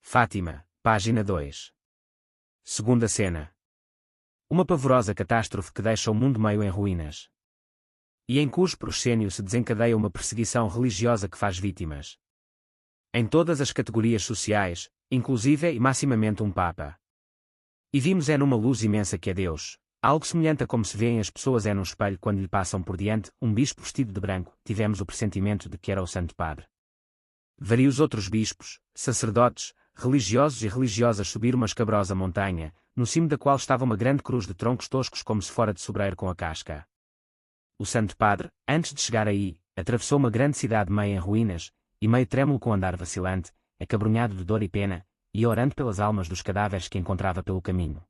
Fátima, página 2. Segunda cena. Uma pavorosa catástrofe que deixa o mundo meio em ruínas. E em cujo proscênio se desencadeia uma perseguição religiosa que faz vítimas. Em todas as categorias sociais, inclusive e maximamente um Papa. E vimos numa luz imensa que é Deus, algo semelhante a como se vêem as pessoas num espelho quando lhe passam por diante um bispo vestido de branco. Tivemos o pressentimento de que era o Santo Padre. Vários outros bispos, sacerdotes, religiosos e religiosas subiram uma escabrosa montanha, no cimo da qual estava uma grande cruz de troncos toscos como se fora de sobreiro com a casca. O Santo Padre, antes de chegar aí, atravessou uma grande cidade meio em ruínas, e meio trêmulo com andar vacilante, acabrunhado de dor e pena, e orando pelas almas dos cadáveres que encontrava pelo caminho.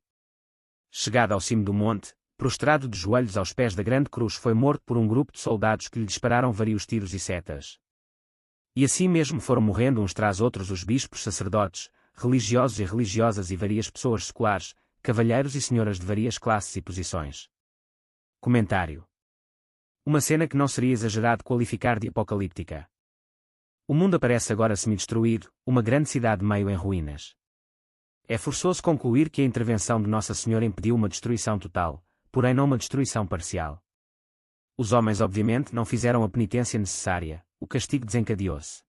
Chegado ao cimo do monte, prostrado de joelhos aos pés da grande cruz, foi morto por um grupo de soldados que lhe dispararam vários tiros e setas. E assim mesmo foram morrendo uns tras outros os bispos, sacerdotes, religiosos e religiosas e várias pessoas seculares, cavalheiros e senhoras de várias classes e posições. Comentário. Uma cena que não seria exagerado qualificar de apocalíptica. O mundo aparece agora semi-destruído, uma grande cidade meio em ruínas. É forçoso concluir que a intervenção de Nossa Senhora impediu uma destruição total, porém não uma destruição parcial. Os homens obviamente não fizeram a penitência necessária, o castigo desencadeou-se.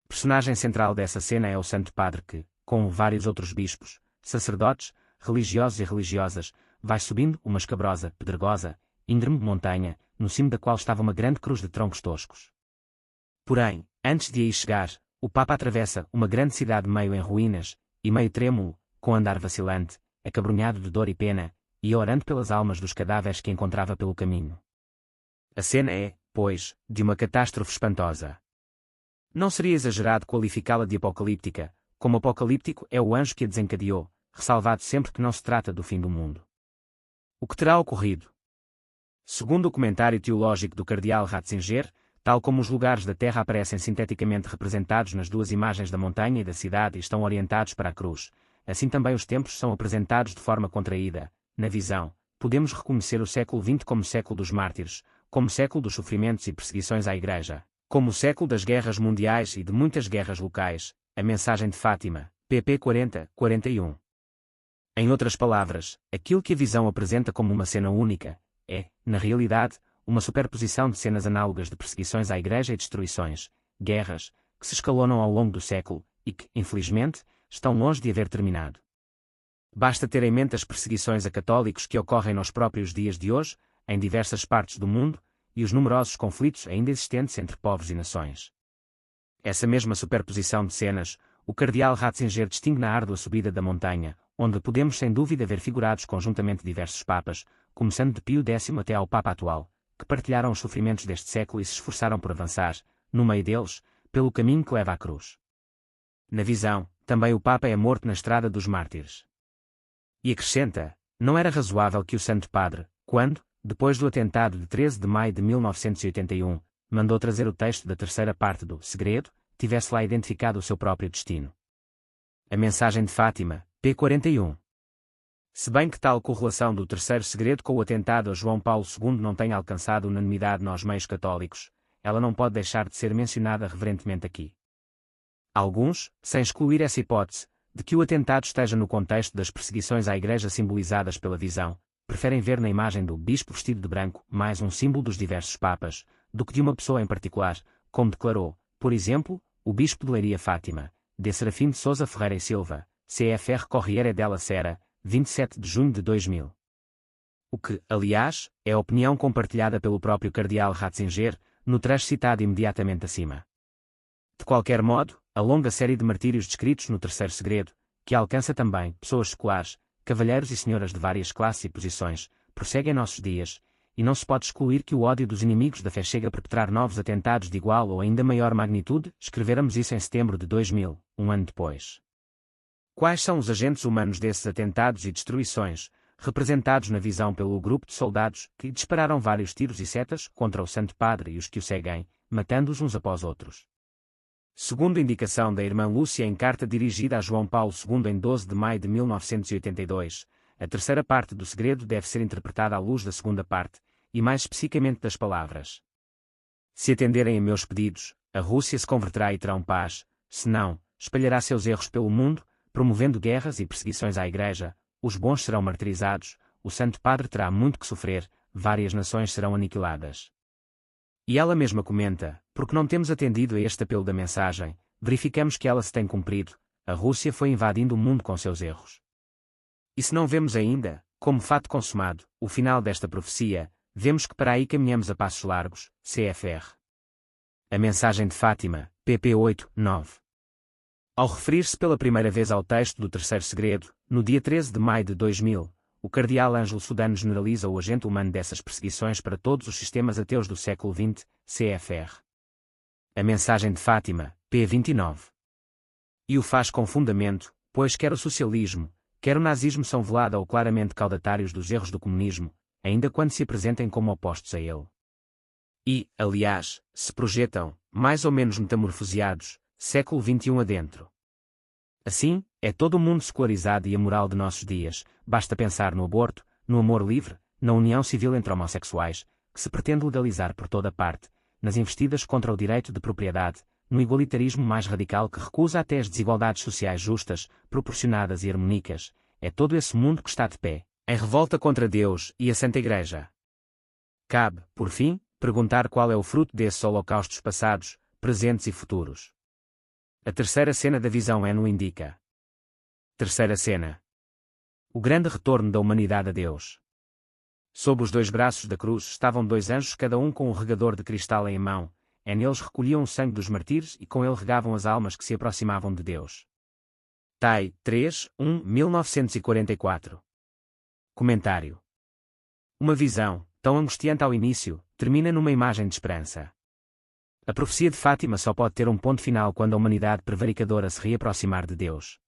Personagem central dessa cena é o Santo Padre que, com vários outros bispos, sacerdotes, religiosos e religiosas, vai subindo uma escabrosa, pedregosa, íngreme montanha, no cimo da qual estava uma grande cruz de troncos toscos. Porém, antes de aí chegar, o Papa atravessa uma grande cidade meio em ruínas, e meio trêmulo, com andar vacilante, acabrunhado de dor e pena, e orando pelas almas dos cadáveres que encontrava pelo caminho. A cena é, pois, de uma catástrofe espantosa. Não seria exagerado qualificá-la de apocalíptica, como apocalíptico é o anjo que a desencadeou, ressalvado sempre que não se trata do fim do mundo. O que terá ocorrido? Segundo o comentário teológico do cardeal Ratzinger, tal como os lugares da Terra aparecem sinteticamente representados nas duas imagens da montanha e da cidade e estão orientados para a cruz, assim também os tempos são apresentados de forma contraída. Na visão, podemos reconhecer o século XX como século dos mártires, como século dos sofrimentos e perseguições à Igreja, como o século das guerras mundiais e de muitas guerras locais. A mensagem de Fátima, pp 40-41. Em outras palavras, aquilo que a visão apresenta como uma cena única, é, na realidade, uma superposição de cenas análogas de perseguições à Igreja e destruições, guerras, que se escalonam ao longo do século, e que, infelizmente, estão longe de haver terminado. Basta ter em mente as perseguições a católicos que ocorrem nos próprios dias de hoje, em diversas partes do mundo, e os numerosos conflitos ainda existentes entre povos e nações. Essa mesma superposição de cenas, o cardeal Ratzinger distingue na árdua subida da montanha, onde podemos sem dúvida ver figurados conjuntamente diversos papas, começando de Pio X até ao Papa atual, que partilharam os sofrimentos deste século e se esforçaram por avançar, no meio deles, pelo caminho que leva à cruz. Na visão, também o Papa é morto na estrada dos mártires. E acrescenta, não era razoável que o Santo Padre, quando, depois do atentado de 13 de maio de 1981, mandou trazer o texto da terceira parte do Segredo, tivesse lá identificado o seu próprio destino. A mensagem de Fátima, p. 41. Se bem que tal correlação do terceiro segredo com o atentado a João Paulo II não tenha alcançado unanimidade nos meios católicos, ela não pode deixar de ser mencionada reverentemente aqui. Alguns, sem excluir essa hipótese, de que o atentado esteja no contexto das perseguições à Igreja simbolizadas pela visão, preferem ver na imagem do bispo vestido de branco mais um símbolo dos diversos papas, do que de uma pessoa em particular, como declarou, por exemplo, o bispo de Leiria Fátima, de Serafim de Sousa Ferreira e Silva, CFR Corriere della Sera, 27 de junho de 2000. O que, aliás, é a opinião compartilhada pelo próprio cardeal Ratzinger, no trecho citado imediatamente acima. De qualquer modo, a longa série de martírios descritos no terceiro segredo, que alcança também pessoas seculares, cavalheiros e senhoras de várias classes e posições, prossegue em nossos dias, e não se pode excluir que o ódio dos inimigos da fé chegue a perpetrar novos atentados de igual ou ainda maior magnitude. Escrevéramos isso em setembro de 2000, um ano depois. Quais são os agentes humanos desses atentados e destruições, representados na visão pelo grupo de soldados que dispararam vários tiros e setas contra o Santo Padre e os que o seguem, matando-os uns após outros? Segundo indicação da irmã Lúcia em carta dirigida a João Paulo II em 12 de maio de 1982, a terceira parte do segredo deve ser interpretada à luz da segunda parte, e mais especificamente das palavras: se atenderem a meus pedidos, a Rússia se converterá e terão paz, se não, espalhará seus erros pelo mundo, promovendo guerras e perseguições à Igreja, os bons serão martirizados, o Santo Padre terá muito que sofrer, várias nações serão aniquiladas. E ela mesma comenta, porque não temos atendido a este apelo da mensagem, verificamos que ela se tem cumprido, a Rússia foi invadindo o mundo com seus erros. E se não vemos ainda, como fato consumado, o final desta profecia, vemos que para aí caminhamos a passos largos, cfr. A mensagem de Fátima, pp 8, 9. Ao referir-se pela primeira vez ao texto do terceiro segredo, no dia 13 de maio de 2000, o cardeal Ângelo Sudano generaliza o agente humano dessas perseguições para todos os sistemas ateus do século XX, cfr. A mensagem de Fátima, p. 29. E o faz com fundamento, pois quer o socialismo, quer o nazismo são velada ou claramente caudatários dos erros do comunismo, ainda quando se apresentem como opostos a ele. E, aliás, se projetam, mais ou menos metamorfoseados, século XXI adentro. Assim, é todo o mundo secularizado e amoral de nossos dias, basta pensar no aborto, no amor livre, na união civil entre homossexuais, que se pretende legalizar por toda parte, nas investidas contra o direito de propriedade, no igualitarismo mais radical que recusa até as desigualdades sociais justas, proporcionadas e harmônicas, é todo esse mundo que está de pé, em revolta contra Deus e a Santa Igreja. Cabe, por fim, perguntar qual é o fruto desses holocaustos passados, presentes e futuros. A terceira cena da visão no indica. Terceira cena. O grande retorno da humanidade a Deus. Sob os dois braços da cruz estavam dois anjos, cada um com um regador de cristal em mão, neles recolhiam o sangue dos martírios e com ele regavam as almas que se aproximavam de Deus. Tai, 3, 1, 1944. Comentário. Uma visão, tão angustiante ao início, termina numa imagem de esperança. A profecia de Fátima só pode ter um ponto final quando a humanidade prevaricadora se reaproximar de Deus.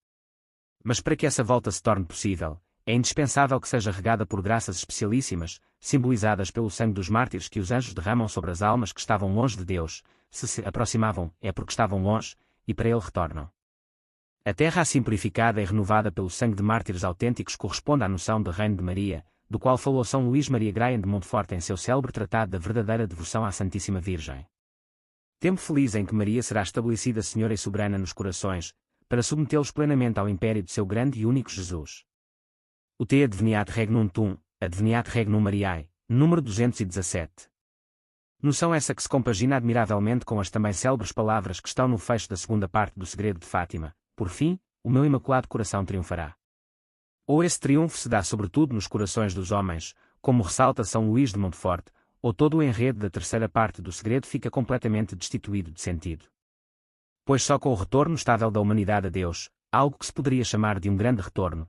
Mas para que essa volta se torne possível, é indispensável que seja regada por graças especialíssimas, simbolizadas pelo sangue dos mártires que os anjos derramam sobre as almas que estavam longe de Deus, se aproximavam é porque estavam longe, e para ele retornam. A terra assim purificada e renovada pelo sangue de mártires autênticos corresponde à noção de reino de Maria, do qual falou São Luís Maria Graham de Montfort em seu célebre tratado da verdadeira devoção à Santíssima Virgem. Tempo feliz em que Maria será estabelecida Senhora e Soberana nos corações, para submetê-los plenamente ao império de seu grande e único Jesus. O Te Adveniat Regnum Tuum, Adveniat Regnum Mariae, número 217. Noção essa que se compagina admiravelmente com as também célebres palavras que estão no fecho da segunda parte do Segredo de Fátima: por fim, o meu imaculado coração triunfará. Ou esse triunfo se dá sobretudo nos corações dos homens, como ressalta São Luís de Montfort, ou todo o enredo da terceira parte do segredo fica completamente destituído de sentido. Pois só com o retorno estável da humanidade a Deus, algo que se poderia chamar de um grande retorno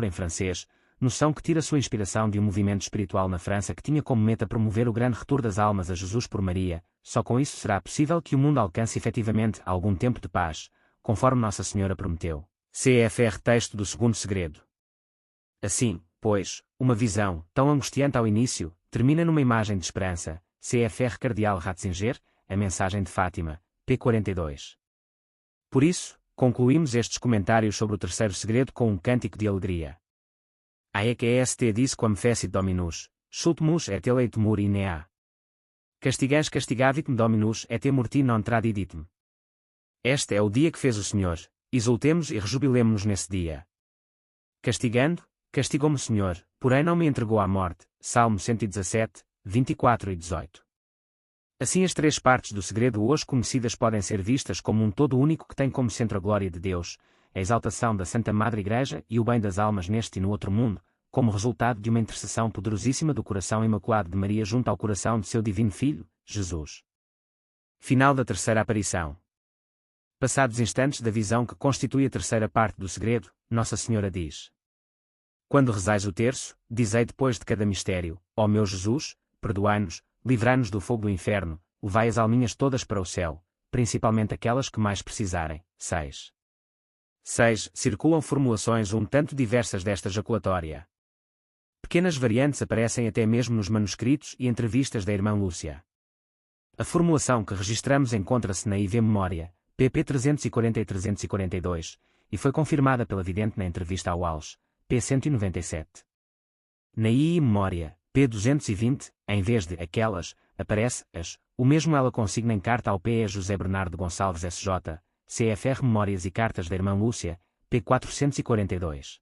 em francês, noção que tira sua inspiração de um movimento espiritual na França que tinha como meta promover o grande retorno das almas a Jesus por Maria, só com isso será possível que o mundo alcance efetivamente algum tempo de paz, conforme Nossa Senhora prometeu. CFR Texto do Segundo Segredo. Assim, pois, uma visão, tão angustiante ao início, termina numa imagem de esperança. CFR Cardeal Ratzinger, a mensagem de Fátima, p. 42. Por isso, concluímos estes comentários sobre o terceiro segredo com um cântico de alegria. Aec est disquam fecit Dominus, sultmus et eleitumur inea. Castigans castigavit-me Dominus et morti non tradiditum. Este é o dia que fez o Senhor, exultemos e rejubilemo-nos nesse dia. Castigou-me o Senhor, porém não me entregou à morte. Salmo 117, 24 e 18. Assim as três partes do segredo hoje conhecidas podem ser vistas como um todo único que tem como centro a glória de Deus, a exaltação da Santa Madre Igreja e o bem das almas neste e no outro mundo, como resultado de uma intercessão poderosíssima do coração imaculado de Maria junto ao coração de seu divino Filho, Jesus. Final da terceira aparição. Passados instantes da visão que constitui a terceira parte do segredo, Nossa Senhora diz: quando rezais o terço, dizei depois de cada mistério: ó meu Jesus, perdoai-nos, livrai-nos do fogo do inferno, levai as alminhas todas para o céu, principalmente aquelas que mais precisarem. 6. Circulam formulações um tanto diversas desta jaculatória. Pequenas variantes aparecem até mesmo nos manuscritos e entrevistas da irmã Lúcia. A formulação que registramos encontra-se na IV Memória, pp 340 e 342, e foi confirmada pela vidente na entrevista ao Walsh, p. 197. Na II Memória, p. 220, em vez de aquelas, aparece as, o mesmo ela consigna em carta ao P. José Bernardo Gonçalves S.J., CFR Memórias e Cartas da Irmã Lúcia, p. 442.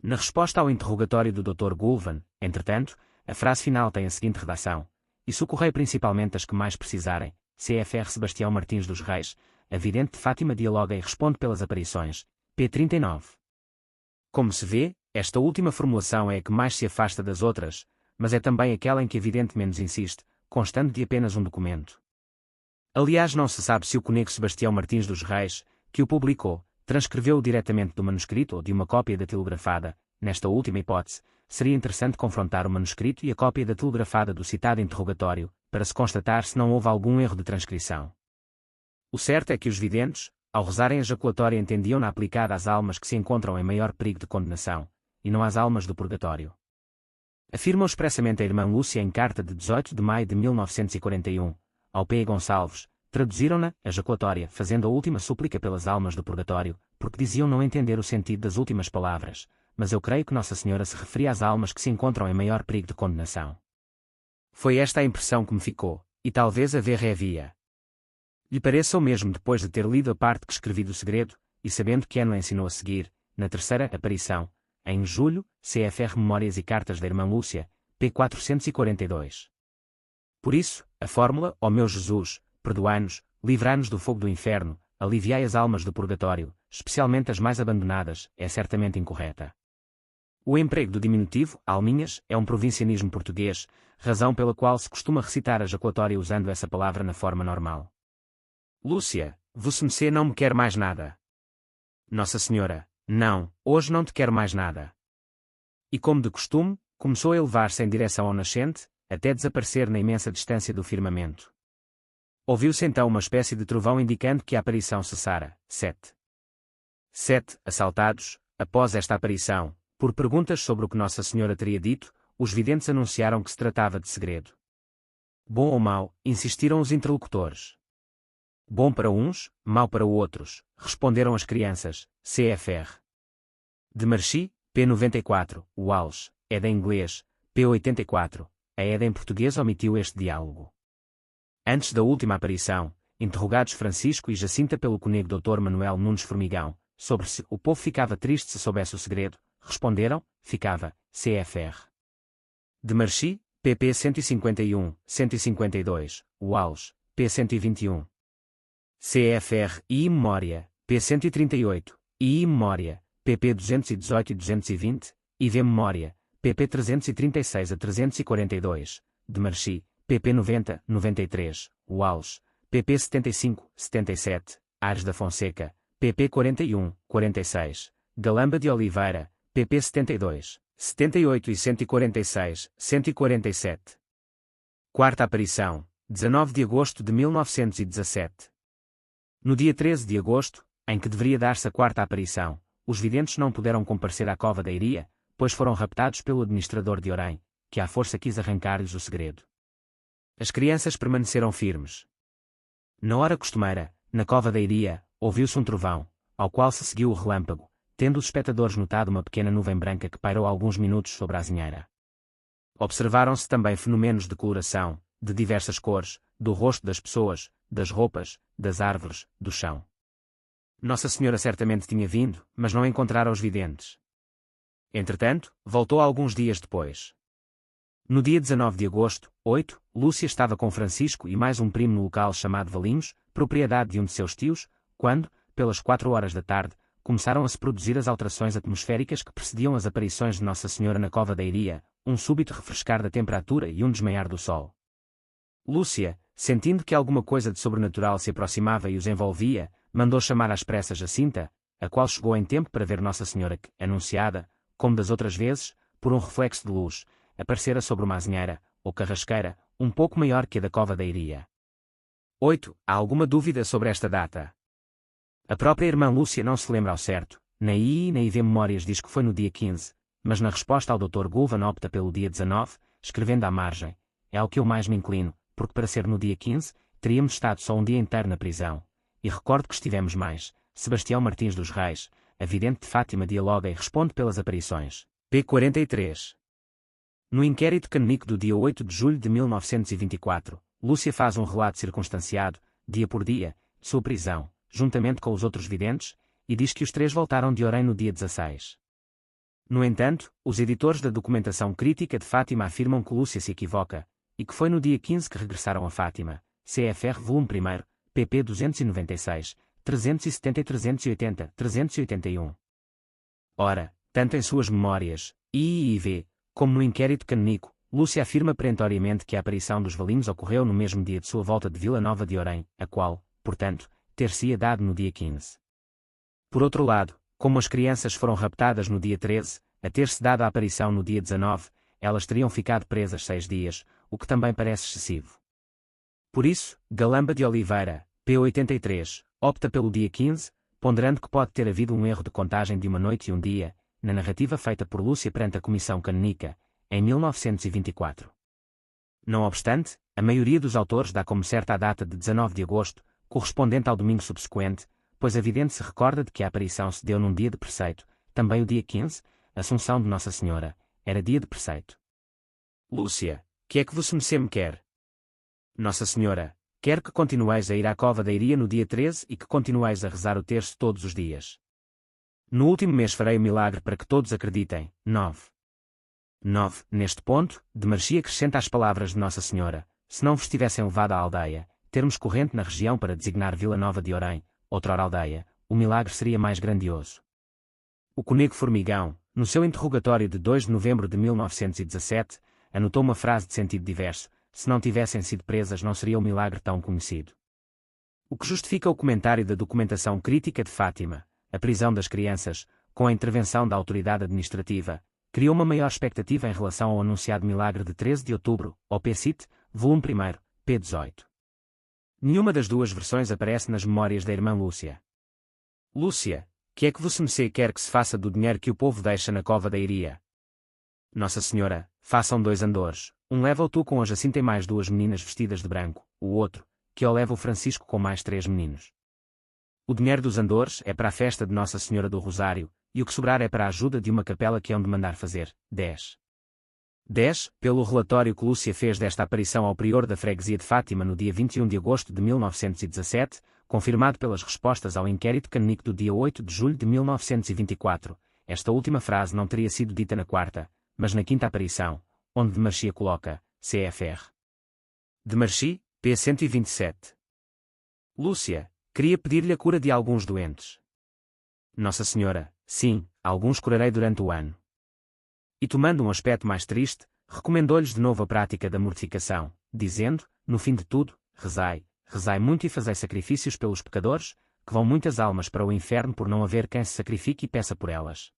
Na resposta ao interrogatório do Dr. Goulven, entretanto, a frase final tem a seguinte redação: e socorrei principalmente as que mais precisarem. CFR Sebastião Martins dos Reis, a vidente de Fátima dialoga e responde pelas aparições, p. 39. Como se vê, esta última formulação é a que mais se afasta das outras, mas é também aquela em que a vidente menos insiste, constando de apenas um documento. Aliás, não se sabe se o conego Sebastião Martins dos Reis, que o publicou, transcreveu-o diretamente do manuscrito ou de uma cópia datilografada. Nesta última hipótese, seria interessante confrontar o manuscrito e a cópia datilografada do citado interrogatório, para se constatar se não houve algum erro de transcrição. O certo é que os videntes, ao rezarem a jaculatória, entendiam-na aplicada às almas que se encontram em maior perigo de condenação, e não às almas do purgatório. Afirma expressamente a irmã Lúcia em carta de 18 de maio de 1941, ao P. Gonçalves, traduziram-na, a jaculatória, fazendo a última súplica pelas almas do purgatório, porque diziam não entender o sentido das últimas palavras, mas eu creio que Nossa Senhora se referia às almas que se encontram em maior perigo de condenação. Foi esta a impressão que me ficou, e talvez a revia. Lhe pareça o mesmo depois de ter lido a parte que escrevi do segredo, e sabendo que Eno ensinou a seguir, na terceira aparição, em julho, CFR Memórias e Cartas da Irmã Lúcia, p. 442. Por isso, a fórmula, ó meu Jesus, perdoai-nos, livrai-nos do fogo do inferno, aliviai as almas do purgatório, especialmente as mais abandonadas, é certamente incorreta. O emprego do diminutivo, alminhas, é um provincianismo português, razão pela qual se costuma recitar a jaculatória usando essa palavra na forma normal. Lúcia, vossem não me quer mais nada. Nossa Senhora, não, hoje não te quero mais nada. E como de costume, começou a elevar-se em direção ao nascente, até desaparecer na imensa distância do firmamento. Ouviu-se então uma espécie de trovão indicando que a aparição cessara. 7. Assaltados, após esta aparição, por perguntas sobre o que Nossa Senhora teria dito, os videntes anunciaram que se tratava de segredo. Bom ou mau, insistiram os interlocutores. Bom para uns, mau para outros, responderam as crianças, CFR. De Marchi, p. 94, Walsh, Eda em inglês, p. 84, a Eda em português omitiu este diálogo. Antes da última aparição, interrogados Francisco e Jacinta pelo conego Dr. Manuel Nunes Formigão, sobre se o povo ficava triste se soubesse o segredo, responderam, ficava, CFR. De Marchi, pp. 151, 152, Walsh, p. 121. CFR e Memória, p. 138, e Memória, pp. 218 e 220, e V Memória, pp. 336 a 342, de Marchi, pp. 90, 93, Walsh, pp. 75, 77, Ares da Fonseca, pp. 41, 46, Galamba de Oliveira, pp. 72, 78 e 146, 147. Quarta aparição, 19 de agosto de 1917. No dia 13 de agosto, em que deveria dar-se a quarta aparição, os videntes não puderam comparecer à cova da Iria, pois foram raptados pelo administrador de Orém, que à força quis arrancar-lhes o segredo. As crianças permaneceram firmes. Na hora costumeira, na cova da Iria, ouviu-se um trovão, ao qual se seguiu o relâmpago, tendo os espectadores notado uma pequena nuvem branca que pairou alguns minutos sobre a azinheira. Observaram-se também fenômenos de coloração, de diversas cores, do rosto das pessoas, das roupas, das árvores, do chão. Nossa Senhora certamente tinha vindo, mas não encontrara os videntes. Entretanto, voltou alguns dias depois. No dia 19 de agosto, 8, Lúcia estava com Francisco e mais um primo no local chamado Valinhos, propriedade de um de seus tios, quando, pelas 4 horas da tarde, começaram a se produzir as alterações atmosféricas que precediam as aparições de Nossa Senhora na cova da Iria, um súbito refrescar da temperatura e um desmaiar do sol. Lúcia, sentindo que alguma coisa de sobrenatural se aproximava e os envolvia, mandou chamar às pressas Jacinta, a qual chegou em tempo para ver Nossa Senhora que, anunciada, como das outras vezes, por um reflexo de luz, aparecera sobre uma azinheira, ou carrasqueira, um pouco maior que a da cova da Iria. 8. Há alguma dúvida sobre esta data? A própria irmã Lúcia não se lembra ao certo, na I e na IV Memórias diz que foi no dia 15, mas na resposta ao Dr. Goulven opta pelo dia 19, escrevendo à margem, é ao que eu mais me inclino, porque para ser no dia 15, teríamos estado só um dia inteiro na prisão, e recordo que estivemos mais. Sebastião Martins dos Reis, a vidente de Fátima dialoga e responde pelas aparições. p. 43. No inquérito canônico do dia 8 de julho de 1924, Lúcia faz um relato circunstanciado, dia por dia, de sua prisão, juntamente com os outros videntes, e diz que os três voltaram de Orém no dia 16. No entanto, os editores da documentação crítica de Fátima afirmam que Lúcia se equivoca, e que foi no dia 15 que regressaram a Fátima, CFR volume 1, pp 296, 370 e 380, 381. Ora, tanto em suas memórias, IIV, como no inquérito canônico, Lúcia afirma perentoriamente que a aparição dos Valinhos ocorreu no mesmo dia de sua volta de Vila Nova de Orém, a qual, portanto, ter-se-ia dado no dia 15. Por outro lado, como as crianças foram raptadas no dia 13, a ter-se dado a aparição no dia 19, elas teriam ficado presas 6 dias, o que também parece excessivo. Por isso, Galamba de Oliveira, P83, opta pelo dia 15, ponderando que pode ter havido um erro de contagem de uma noite e um dia, na narrativa feita por Lúcia perante a Comissão Canônica, em 1924. Não obstante, a maioria dos autores dá como certa a data de 19 de agosto, correspondente ao domingo subsequente, pois a vidente se recorda de que a aparição se deu num dia de preceito, também o dia 15, Assunção de Nossa Senhora, era dia de preceito. Lúcia, que é que você me quer? Nossa Senhora, quer que continueis a ir à cova da Iria no dia 13 e que continueis a rezar o terço todos os dias. No último mês farei o milagre para que todos acreditem. 9. Neste ponto, de Marchi acrescenta as palavras de Nossa Senhora, se não vos tivessem levado à aldeia, termos corrente na região para designar Vila Nova de Orém, outrora aldeia, o milagre seria mais grandioso. O Conego Formigão, no seu interrogatório de 2 de novembro de 1917, anotou uma frase de sentido diverso: se não tivessem sido presas não seria o milagre tão conhecido. O que justifica o comentário da documentação crítica de Fátima, a prisão das crianças, com a intervenção da autoridade administrativa, criou uma maior expectativa em relação ao anunciado milagre de 13 de outubro, ao PCIT, volume 1, p. 18. Nenhuma das duas versões aparece nas memórias da irmã Lúcia. Lúcia, que é que você quer que se faça do dinheiro que o povo deixa na cova da Iria? Nossa Senhora, façam 2 andores, um leva-o tu com a Jacinta e mais 2 meninas vestidas de branco, o outro, que o leva o Francisco com mais 3 meninos. O dinheiro dos andores é para a festa de Nossa Senhora do Rosário, e o que sobrar é para a ajuda de uma capela que hão de mandar fazer. 10. Pelo relatório que Lúcia fez desta aparição ao prior da freguesia de Fátima no dia 21 de agosto de 1917, confirmado pelas respostas ao inquérito canônico do dia 8 de julho de 1924, esta última frase não teria sido dita na quarta, mas na quinta aparição, onde de Marchi a coloca, CFR. De Marchi, p. 127. Lúcia, queria pedir-lhe a cura de alguns doentes. Nossa Senhora, sim, alguns curarei durante o ano. E tomando um aspecto mais triste, recomendou-lhes de novo a prática da mortificação, dizendo, no fim de tudo, rezai muito e fazei sacrifícios pelos pecadores, que vão muitas almas para o inferno por não haver quem se sacrifique e peça por elas.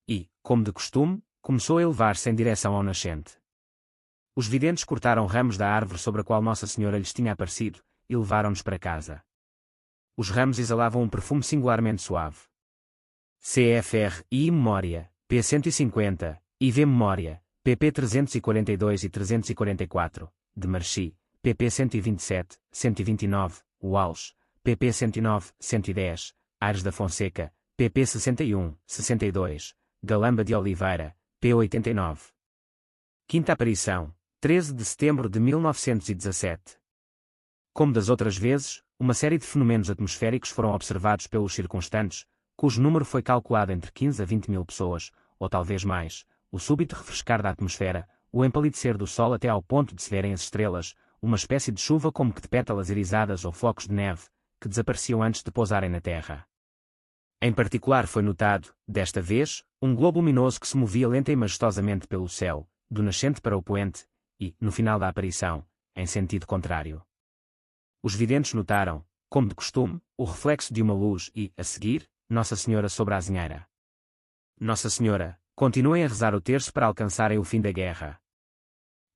E, como de costume, começou a elevar-se em direção ao nascente. Os videntes cortaram ramos da árvore sobre a qual Nossa Senhora lhes tinha aparecido, e levaram-nos para casa. Os ramos exalavam um perfume singularmente suave. CFR I Memória, p. 150, IV Memória, pp 342 e 344, de Marchi, pp 127, 129, Walsh, pp 109, 110, Aires da Fonseca, pp 61, 62, Galamba de Oliveira, p. 89. Quinta aparição, 13 de setembro de 1917. Como das outras vezes, uma série de fenômenos atmosféricos foram observados pelos circunstantes, cujo número foi calculado entre 15 a 20 mil pessoas, ou talvez mais, o súbito refrescar da atmosfera, o empalidecer do sol até ao ponto de se verem as estrelas, uma espécie de chuva como que de pétalas irisadas ou flocos de neve, que desapareciam antes de pousarem na terra. Em particular foi notado, desta vez, um globo luminoso que se movia lenta e majestosamente pelo céu, do nascente para o poente, e, no final da aparição, em sentido contrário. Os videntes notaram, como de costume, o reflexo de uma luz e, a seguir, Nossa Senhora sobre a azinheira. Nossa Senhora, continuem a rezar o terço para alcançarem o fim da guerra.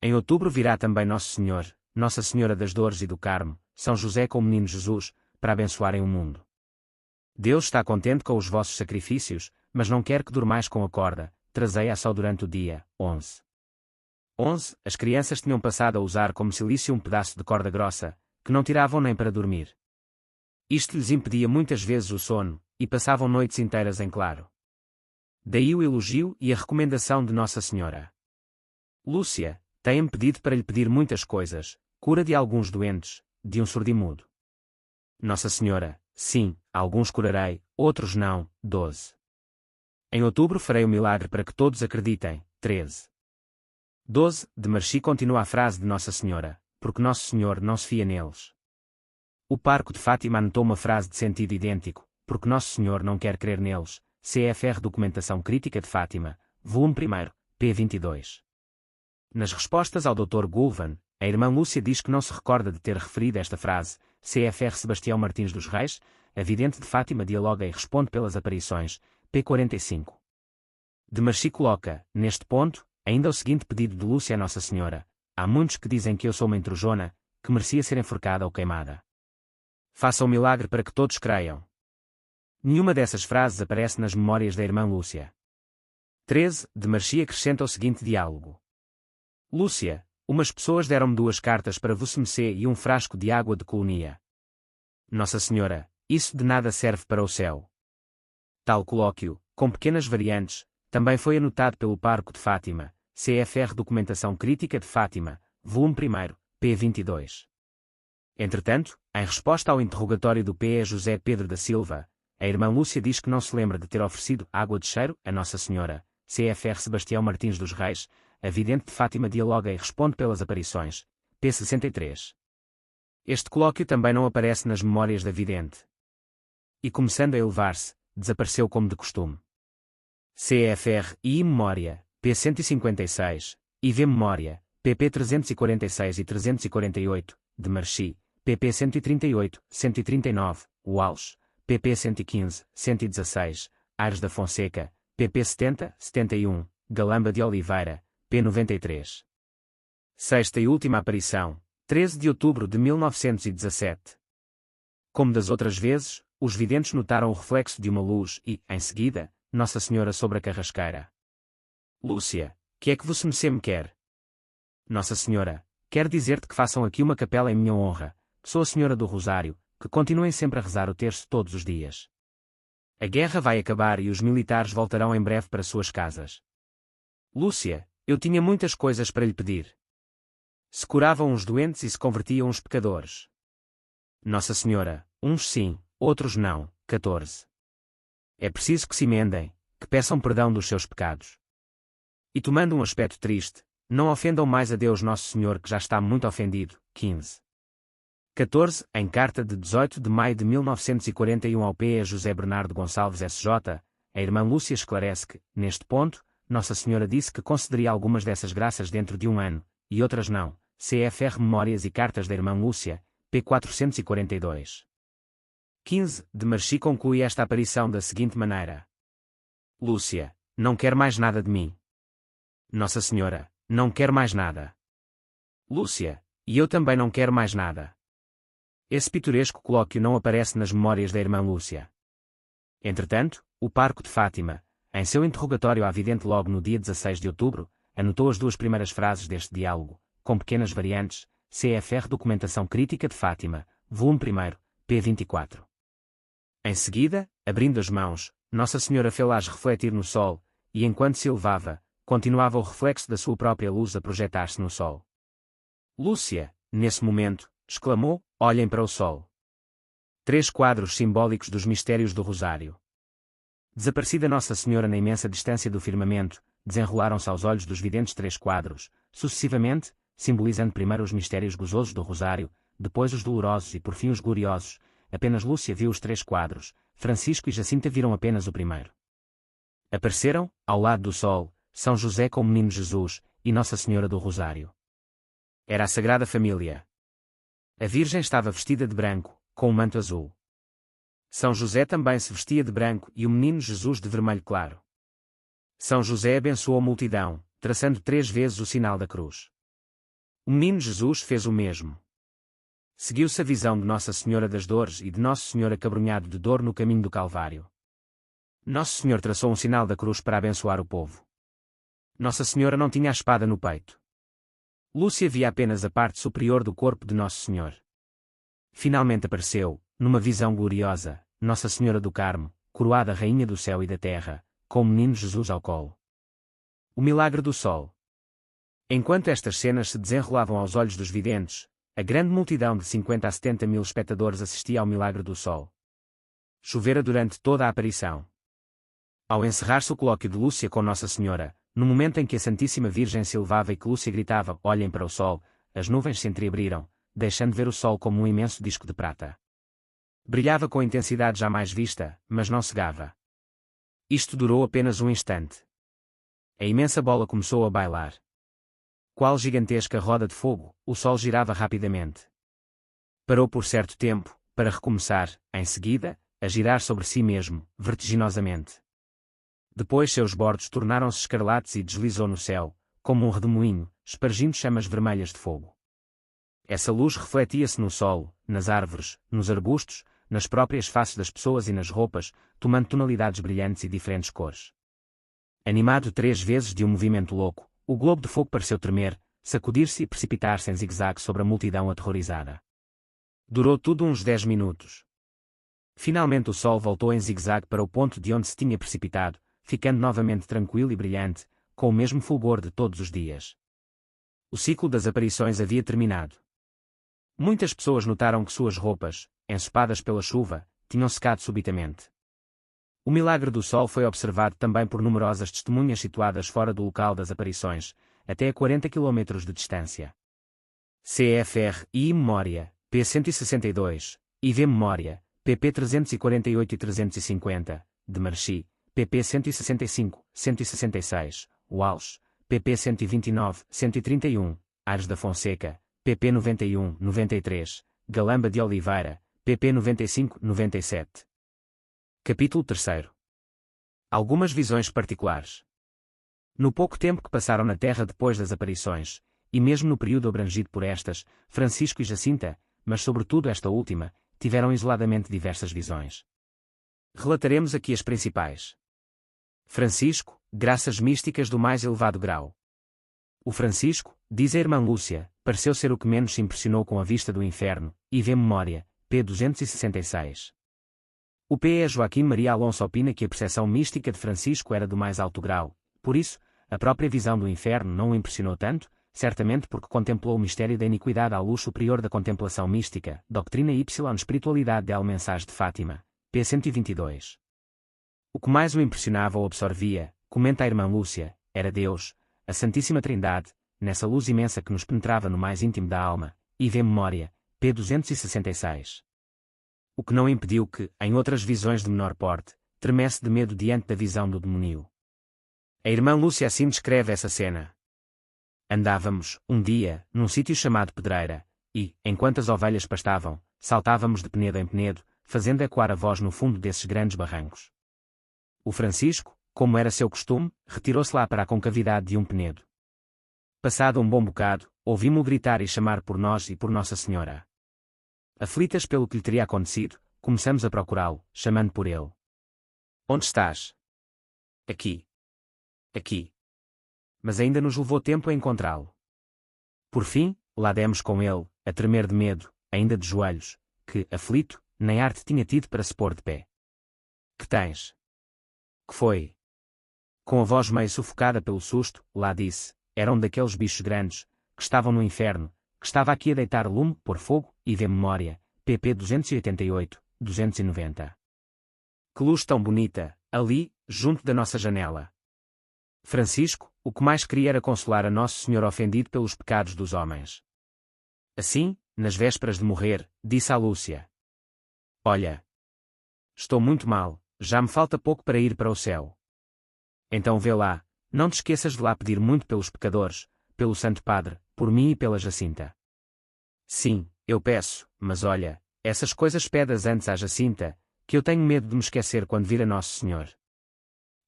Em outubro virá também Nosso Senhor, Nossa Senhora das Dores e do Carmo, São José com o Menino Jesus, para abençoarem o mundo. Deus está contente com os vossos sacrifícios, mas não quer que durmais com a corda, trazei-a só durante o dia. 11. As crianças tinham passado a usar como silício um pedaço de corda grossa, que não tiravam nem para dormir. Isto lhes impedia muitas vezes o sono, e passavam noites inteiras em claro. Daí o elogio e a recomendação de Nossa Senhora. Lúcia, tem-me pedido para lhe pedir muitas coisas, cura de alguns doentes, de um surdimudo. Nossa Senhora, Sim, alguns curarei, outros não. 12. Em outubro farei o milagre para que todos acreditem. 13. 12. De Marchi continua a frase de Nossa Senhora, porque Nosso Senhor não se fia neles. O Parco de Fátima anotou uma frase de sentido idêntico, porque Nosso Senhor não quer crer neles. CFR Documentação Crítica de Fátima, volume 1, p. 22. Nas respostas ao Dr. Goulven, a irmã Lúcia diz que não se recorda de ter referido esta frase. CFR Sebastião Martins dos Reis, a vidente de Fátima dialoga e responde pelas aparições, p. 45. De Marchi coloca, neste ponto, ainda o seguinte pedido de Lúcia a Nossa Senhora: há muitos que dizem que eu sou uma intrujona, que merecia ser enforcada ou queimada. Faça um milagre para que todos creiam. Nenhuma dessas frases aparece nas memórias da irmã Lúcia. 13. De Marchi acrescenta o seguinte diálogo: Lúcia, umas pessoas deram-me 2 cartas para Vossa Mecê e um frasco de água de colonia. Nossa Senhora, isso de nada serve para o céu. Tal colóquio, com pequenas variantes, também foi anotado pelo Parco de Fátima, CFR Documentação Crítica de Fátima, volume 1, p. 22. Entretanto, em resposta ao interrogatório do P. José Pedro da Silva, a irmã Lúcia diz que não se lembra de ter oferecido água de cheiro a Nossa Senhora. CFR Sebastião Martins dos Reis, a vidente de Fátima dialoga e responde pelas aparições, p. 63. Este colóquio também não aparece nas memórias da vidente. E começando a elevar-se, desapareceu como de costume. CFR I Memória, p. 156, IV Memória, pp. 346 e 348, de Marchi, pp. 138, 139, Walsh, pp. 115, 116, Aires da Fonseca, pp. 70, 71, Galamba de Oliveira, p. 93. Sexta e última aparição, 13 de outubro de 1917. Como das outras vezes, os videntes notaram o reflexo de uma luz e, em seguida, Nossa Senhora sobre a carrasqueira. Lúcia, que é que Vossa Mecê me quer? Nossa Senhora, quero dizer-te que façam aqui uma capela em minha honra, que sou a Senhora do Rosário, que continuem sempre a rezar o terço todos os dias. A guerra vai acabar e os militares voltarão em breve para suas casas. Lúcia, eu tinha muitas coisas para lhe pedir. Se curavam os doentes e se convertiam os pecadores. Nossa Senhora, uns sim, outros não. 14. É preciso que se emendem, que peçam perdão dos seus pecados. E tomando um aspecto triste, não ofendam mais a Deus Nosso Senhor que já está muito ofendido. 15. 14. Em carta de 18 de maio de 1941 ao P. José Bernardo Gonçalves S.J., a irmã Lúcia esclarece que, neste ponto, Nossa Senhora disse que concederia algumas dessas graças dentro de um ano, e outras não. CFR Memórias e Cartas da irmã Lúcia, p. 442. 15. De Marchi conclui esta aparição da seguinte maneira: Lúcia, não quer mais nada de mim. Nossa Senhora, não quer mais nada. Lúcia, e eu também não quero mais nada. Esse pitoresco colóquio não aparece nas memórias da irmã Lúcia. Entretanto, o Parco de Fátima, em seu interrogatório à vidente logo no dia 16 de outubro, anotou as 2 primeiras frases deste diálogo, com pequenas variantes, CFR Documentação Crítica de Fátima, volume 1, p. 24. Em seguida, abrindo as mãos, Nossa Senhora fê-las refletir no sol, e enquanto se elevava, continuava o reflexo da sua própria luz a projetar-se no sol. Lúcia, nesse momento, exclamou: olhem para o sol. 3 quadros simbólicos dos mistérios do Rosário. Desaparecida Nossa Senhora na imensa distância do firmamento, desenrolaram-se aos olhos dos videntes 3 quadros, sucessivamente, simbolizando primeiro os mistérios gozosos do Rosário, depois os dolorosos e por fim os gloriosos. Apenas Lúcia viu os 3 quadros, Francisco e Jacinta viram apenas o primeiro. Apareceram, ao lado do sol, São José com o Menino Jesus, e Nossa Senhora do Rosário. Era a Sagrada Família. A Virgem estava vestida de branco, com um manto azul. São José também se vestia de branco e o Menino Jesus de vermelho claro. São José abençoou a multidão, traçando 3 vezes o sinal da cruz. O Menino Jesus fez o mesmo. Seguiu-se a visão de Nossa Senhora das Dores e de Nosso Senhor acabrunhado de dor no caminho do Calvário. Nosso Senhor traçou um sinal da cruz para abençoar o povo. Nossa Senhora não tinha a espada no peito. Lúcia via apenas a parte superior do corpo de Nosso Senhor. Finalmente apareceu, numa visão gloriosa, Nossa Senhora do Carmo, coroada Rainha do Céu e da Terra, com o Menino Jesus ao colo. O milagre do sol. Enquanto estas cenas se desenrolavam aos olhos dos videntes, a grande multidão de 50 a 70 mil espectadores assistia ao milagre do sol. Chovera durante toda a aparição. Ao encerrar-se o colóquio de Lúcia com Nossa Senhora, no momento em que a Santíssima Virgem se elevava e que Lúcia gritava: "Olhem para o sol", as nuvens se entreabriram, deixando ver o sol como um imenso disco de prata. Brilhava com intensidade jamais vista, mas não cegava. Isto durou apenas um instante. A imensa bola começou a bailar. Qual gigantesca roda de fogo, o sol girava rapidamente. Parou por certo tempo, para recomeçar, em seguida, a girar sobre si mesmo, vertiginosamente. Depois seus bordos tornaram-se escarlates e deslizou no céu, como um redemoinho, espargindo chamas vermelhas de fogo. Essa luz refletia-se no solo, nas árvores, nos arbustos, nas próprias faces das pessoas e nas roupas, tomando tonalidades brilhantes e diferentes cores. Animado 3 vezes de um movimento louco, o globo de fogo pareceu tremer, sacudir-se e precipitar-se em zigue-zague sobre a multidão aterrorizada. Durou tudo uns 10 minutos. Finalmente o sol voltou em zigue-zague para o ponto de onde se tinha precipitado, ficando novamente tranquilo e brilhante, com o mesmo fulgor de todos os dias. O ciclo das aparições havia terminado. Muitas pessoas notaram que suas roupas, ensopadas pela chuva, tinham secado subitamente. O milagre do sol foi observado também por numerosas testemunhas situadas fora do local das aparições, até a 40 km de distância. CFR I Memória, P 162, IV Memória, PP 348 e 350, de Marchi, PP 165, 166, Walsh, PP 129, 131, Ares da Fonseca, PP 91, 93, Galamba de Oliveira, PP 95, 97. Capítulo 3. Algumas visões particulares. No pouco tempo que passaram na Terra depois das aparições, e mesmo no período abrangido por estas, Francisco e Jacinta, mas sobretudo esta última, tiveram isoladamente diversas visões. Relataremos aqui as principais. Francisco, graças místicas do mais elevado grau. O Francisco, diz a irmã Lúcia, pareceu ser o que menos se impressionou com a vista do inferno, e vê memória, p. 266. O P. Joaquim Maria Alonso opina que a percepção mística de Francisco era do mais alto grau, por isso, a própria visão do inferno não o impressionou tanto, certamente porque contemplou o mistério da iniquidade à luz superior da contemplação mística, Doutrina Y Espiritualidade del Mensagem de Fátima, p. 122. O que mais o impressionava ou absorvia, comenta a irmã Lúcia, era Deus, a Santíssima Trindade, nessa luz imensa que nos penetrava no mais íntimo da alma, e vê memória, p. 266. O que não impediu que, em outras visões de menor porte, tremesse de medo diante da visão do demônio. A irmã Lúcia assim descreve essa cena. Andávamos, um dia, num sítio chamado Pedreira, e, enquanto as ovelhas pastavam, saltávamos de penedo em penedo, fazendo ecoar a voz no fundo desses grandes barrancos. O Francisco, como era seu costume, retirou-se lá para a concavidade de um penedo. Passado um bom bocado, ouvimos-o gritar e chamar por nós e por Nossa Senhora. Aflitas pelo que lhe teria acontecido, começamos a procurá-lo, chamando por ele. Onde estás? Aqui. Aqui. Mas ainda nos levou tempo a encontrá-lo. Por fim, lá demos com ele, a tremer de medo, ainda de joelhos, que, aflito, nem arte tinha tido para se pôr de pé. Que tens? Que foi? Com a voz meio sufocada pelo susto, lá disse, era um daqueles bichos grandes, que estavam no inferno, que estava aqui a deitar lume, pôr fogo, e vê memória, pp 288, 290. Que luz tão bonita, ali, junto da nossa janela. Francisco, o que mais queria era consolar a Nosso Senhor ofendido pelos pecados dos homens. Assim, nas vésperas de morrer, disse à Lúcia. Olha. Estou muito mal, já me falta pouco para ir para o céu. Então vê lá, não te esqueças de lá pedir muito pelos pecadores, pelo Santo Padre, por mim e pela Jacinta. Sim, eu peço, mas olha, essas coisas pedas antes à Jacinta, que eu tenho medo de me esquecer quando vir a Nosso Senhor.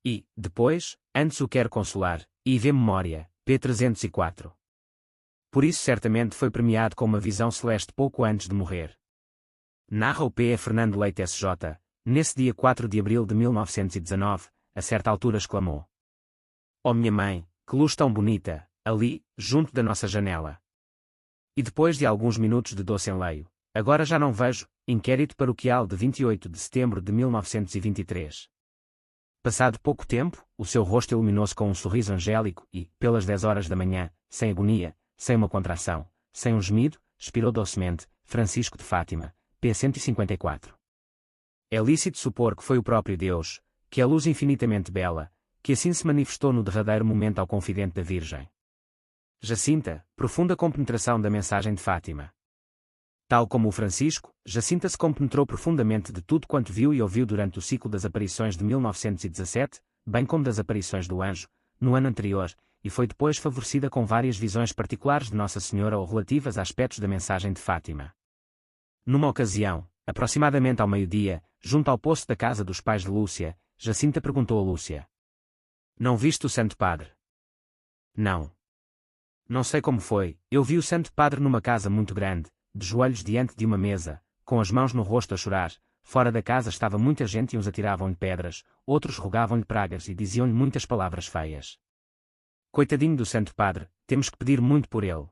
E, depois, antes o quero consolar, e vê memória, p. 304. Por isso certamente foi premiado com uma visão celeste pouco antes de morrer. Narra o P. Fernando Leite S.J., nesse dia 4 de abril de 1919, a certa altura exclamou. Oh minha mãe, que luz tão bonita, ali, junto da nossa janela. E depois de alguns minutos de doce enleio, agora já não vejo, inquérito paroquial de 28 de setembro de 1923. Passado pouco tempo, o seu rosto iluminou-se com um sorriso angélico e, pelas 10 horas da manhã, sem agonia, sem uma contração, sem um gemido, expirou docemente, Francisco de Fátima, p. 154. É lícito supor que foi o próprio Deus, que é luz infinitamente bela, que assim se manifestou no derradeiro momento ao confidente da Virgem. Jacinta, profunda compenetração da mensagem de Fátima. Tal como o Francisco, Jacinta se compenetrou profundamente de tudo quanto viu e ouviu durante o ciclo das aparições de 1917, bem como das aparições do anjo, no ano anterior, e foi depois favorecida com várias visões particulares de Nossa Senhora ou relativas a aspectos da mensagem de Fátima. Numa ocasião, aproximadamente ao meio-dia, junto ao poço da casa dos pais de Lúcia, Jacinta perguntou a Lúcia: "Não viste o Santo Padre?" "Não. Não sei como foi, eu vi o Santo Padre numa casa muito grande, de joelhos diante de uma mesa, com as mãos no rosto a chorar. Fora da casa estava muita gente e uns atiravam-lhe pedras, outros rogavam-lhe pragas e diziam-lhe muitas palavras feias. Coitadinho do Santo Padre, temos que pedir muito por ele."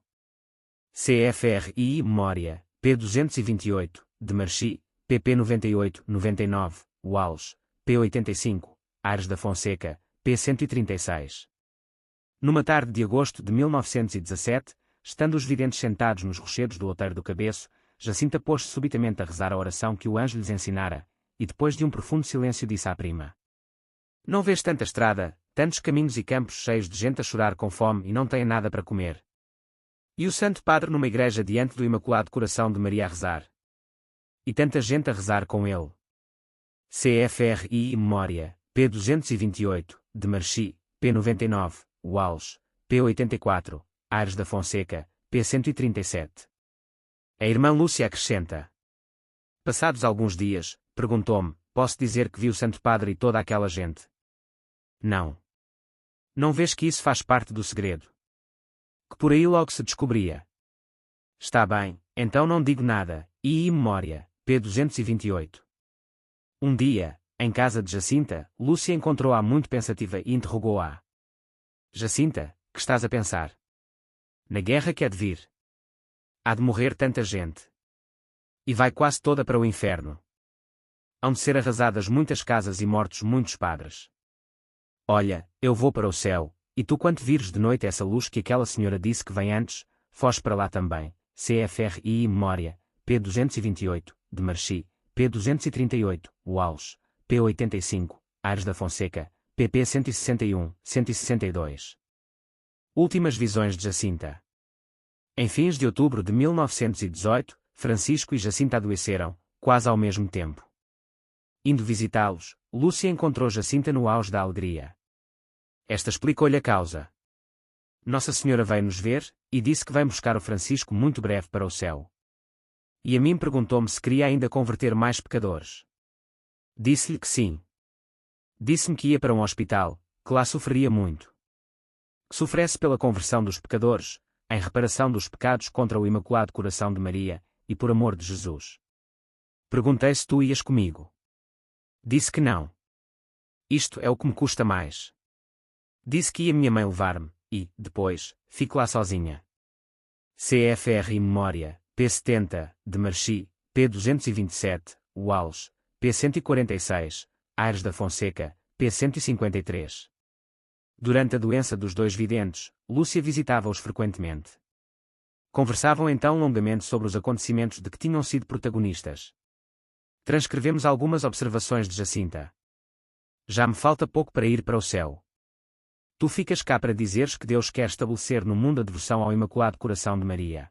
CFRI Memória, p. 228, de Marchi, pp. 98-99, Walsh, p. 85, Aires da Fonseca, p. 136. Numa tarde de agosto de 1917, estando os videntes sentados nos rochedos do outeiro do Cabeço, Jacinta pôs-se subitamente a rezar a oração que o anjo lhes ensinara, e depois de um profundo silêncio disse à prima: "Não vês tanta estrada, tantos caminhos e campos cheios de gente a chorar com fome e não têm nada para comer? E o Santo Padre numa igreja diante do Imaculado Coração de Maria a rezar? E tanta gente a rezar com ele?" CFRI Memória, p. 228, de Marchi, p. 99, Walsh, p. 84, Aires da Fonseca, p. 137. A irmã Lúcia acrescenta: "Passados alguns dias, perguntou-me, posso dizer que vi o Santo Padre e toda aquela gente?" "Não. Não vês que isso faz parte do segredo? Que por aí logo se descobria." "Está bem, então não digo nada." II Memória, p. 228. Um dia, em casa de Jacinta, Lúcia encontrou-a muito pensativa e interrogou-a: "Jacinta, que estás a pensar?" "Na guerra que há de vir. Há de morrer tanta gente. E vai quase toda para o inferno. Hão de ser arrasadas muitas casas e mortos muitos padres. Olha, eu vou para o céu, e tu quando vires de noite essa luz que aquela senhora disse que vem antes, foge para lá também." CFRI Memória, p. 228, de Marchi, p. 238, Walsh, p. 85, Aires da Fonseca, pp. 161, 162. Últimas visões de Jacinta. Em fins de outubro de 1918, Francisco e Jacinta adoeceram, quase ao mesmo tempo. Indo visitá-los, Lúcia encontrou Jacinta no auge da alegria. Esta explicou-lhe a causa. "Nossa Senhora veio-nos ver, e disse que vem buscar o Francisco muito breve para o céu. E a mim perguntou-me se queria ainda converter mais pecadores. Disse-lhe que sim. Disse-me que ia para um hospital, que lá sofreria muito. Que sofresse pela conversão dos pecadores, em reparação dos pecados contra o Imaculado Coração de Maria, e por amor de Jesus. Perguntei se tu ias comigo. Disse que não. Isto é o que me custa mais. Disse que ia minha mãe levar-me, e, depois, fico lá sozinha." CFRI Memória, p. 70, de Marchi, p. 227, Walsh, p. 146, Aires da Fonseca, p. 153. Durante a doença dos dois videntes, Lúcia visitava-os frequentemente. Conversavam então longamente sobre os acontecimentos de que tinham sido protagonistas. Transcrevemos algumas observações de Jacinta. "Já me falta pouco para ir para o céu. Tu ficas cá para dizeres que Deus quer estabelecer no mundo a devoção ao Imaculado Coração de Maria.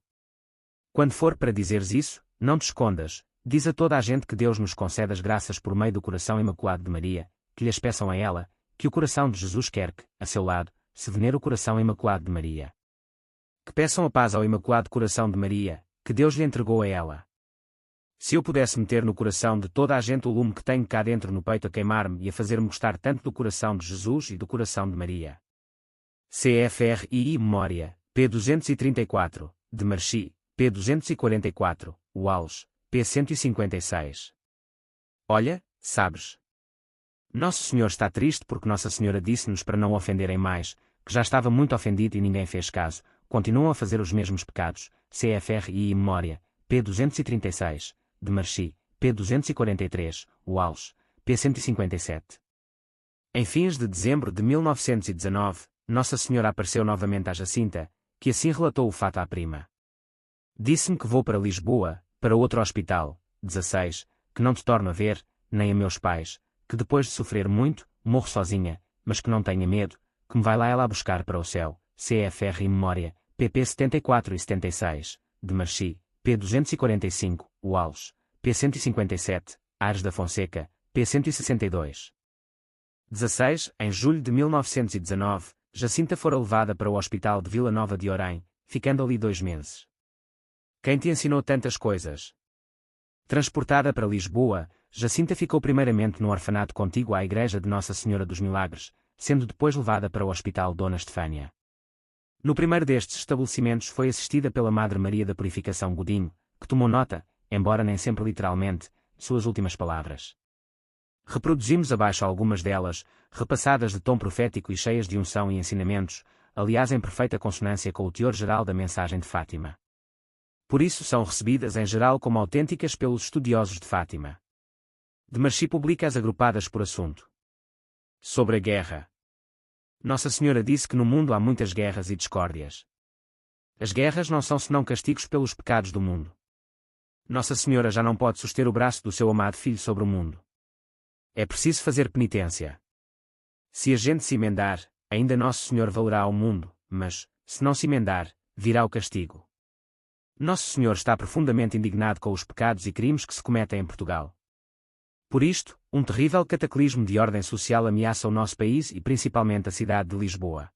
Quando for para dizeres isso, não te escondas, diz a toda a gente que Deus nos concede as graças por meio do Coração Imaculado de Maria, que lhes peçam a ela, que o coração de Jesus quer que, a seu lado, se venere o Coração Imaculado de Maria. Que peçam a paz ao Imaculado Coração de Maria, que Deus lhe entregou a ela. Se eu pudesse meter no coração de toda a gente o lume que tenho cá dentro no peito a queimar-me e a fazer-me gostar tanto do coração de Jesus e do coração de Maria." CFRI Memória, p. 234, de Marchi, p. 244, Walsh, p. 156. "Olha, sabes? Nosso Senhor está triste porque Nossa Senhora disse-nos para não ofenderem mais, que já estava muito ofendido e ninguém fez caso, continuam a fazer os mesmos pecados." CFRI Memória, p. 236, de Marchi, p. 243, Walsh, p. 157. Em fins de dezembro de 1919, Nossa Senhora apareceu novamente à Jacinta, que assim relatou o fato à prima. "Disse-me que vou para Lisboa, para outro hospital, 16, que não te torno a ver, nem a meus pais, que depois de sofrer muito, morro sozinha, mas que não tenha medo, que me vai lá ela buscar para o céu. CFR em memória, pp 74 e 76, de Marchi, p 245, Walsh, p 157, Ares da Fonseca, p 162. 16. Em julho de 1919, Jacinta fora levada para o hospital de Vila Nova de Orém, ficando ali 2 meses. Quem te ensinou tantas coisas? Transportada para Lisboa, Jacinta ficou primeiramente no orfanato contíguo à igreja de Nossa Senhora dos Milagres, sendo depois levada para o Hospital Dona Estefânia. No primeiro destes estabelecimentos foi assistida pela Madre Maria da Purificação Godinho, que tomou nota, embora nem sempre literalmente, de suas últimas palavras. Reproduzimos abaixo algumas delas, repassadas de tom profético e cheias de unção e ensinamentos, aliás em perfeita consonância com o teor geral da mensagem de Fátima. Por isso são recebidas em geral como autênticas pelos estudiosos de Fátima. De Marchi publica as agrupadas por assunto. Sobre a guerra. Nossa Senhora disse que no mundo há muitas guerras e discórdias. As guerras não são senão castigos pelos pecados do mundo. Nossa Senhora já não pode suster o braço do seu amado Filho sobre o mundo. É preciso fazer penitência. Se a gente se emendar, ainda Nosso Senhor valerá ao mundo, mas, se não se emendar, virá o castigo. Nosso Senhor está profundamente indignado com os pecados e crimes que se cometem em Portugal. Por isto, um terrível cataclismo de ordem social ameaça o nosso país e principalmente a cidade de Lisboa.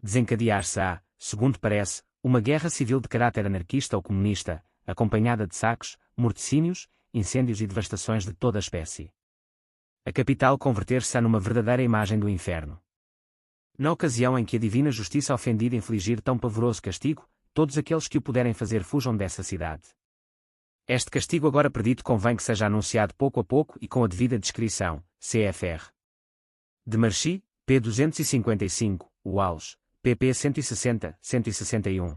Desencadear-se-á, segundo parece, uma guerra civil de caráter anarquista ou comunista, acompanhada de saques, morticínios, incêndios e devastações de toda a espécie. A capital converter-se-á numa verdadeira imagem do inferno. Na ocasião em que a divina justiça ofendida infligir tão pavoroso castigo, todos aqueles que o puderem fazer fujam dessa cidade. Este castigo agora predito convém que seja anunciado pouco a pouco e com a devida descrição, CFR. De Marchi, p. 255, Walsh, pp. 160, 161.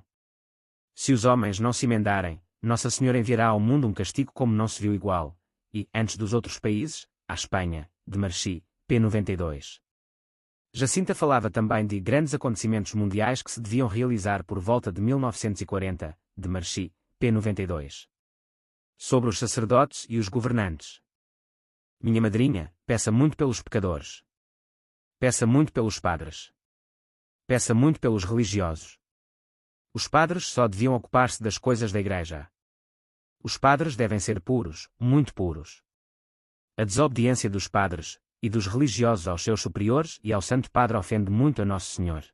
Se os homens não se emendarem, Nossa Senhora enviará ao mundo um castigo como não se viu igual, e, antes dos outros países, à Espanha, de Marchi, p. 92. Jacinta falava também de grandes acontecimentos mundiais que se deviam realizar por volta de 1940, de Marchi, p. 92. Sobre os sacerdotes e os governantes. Minha madrinha, peça muito pelos pecadores. Peça muito pelos padres. Peça muito pelos religiosos. Os padres só deviam ocupar-se das coisas da igreja. Os padres devem ser puros, muito puros. A desobediência dos padres, e dos religiosos aos seus superiores e ao Santo Padre ofende muito a Nosso Senhor.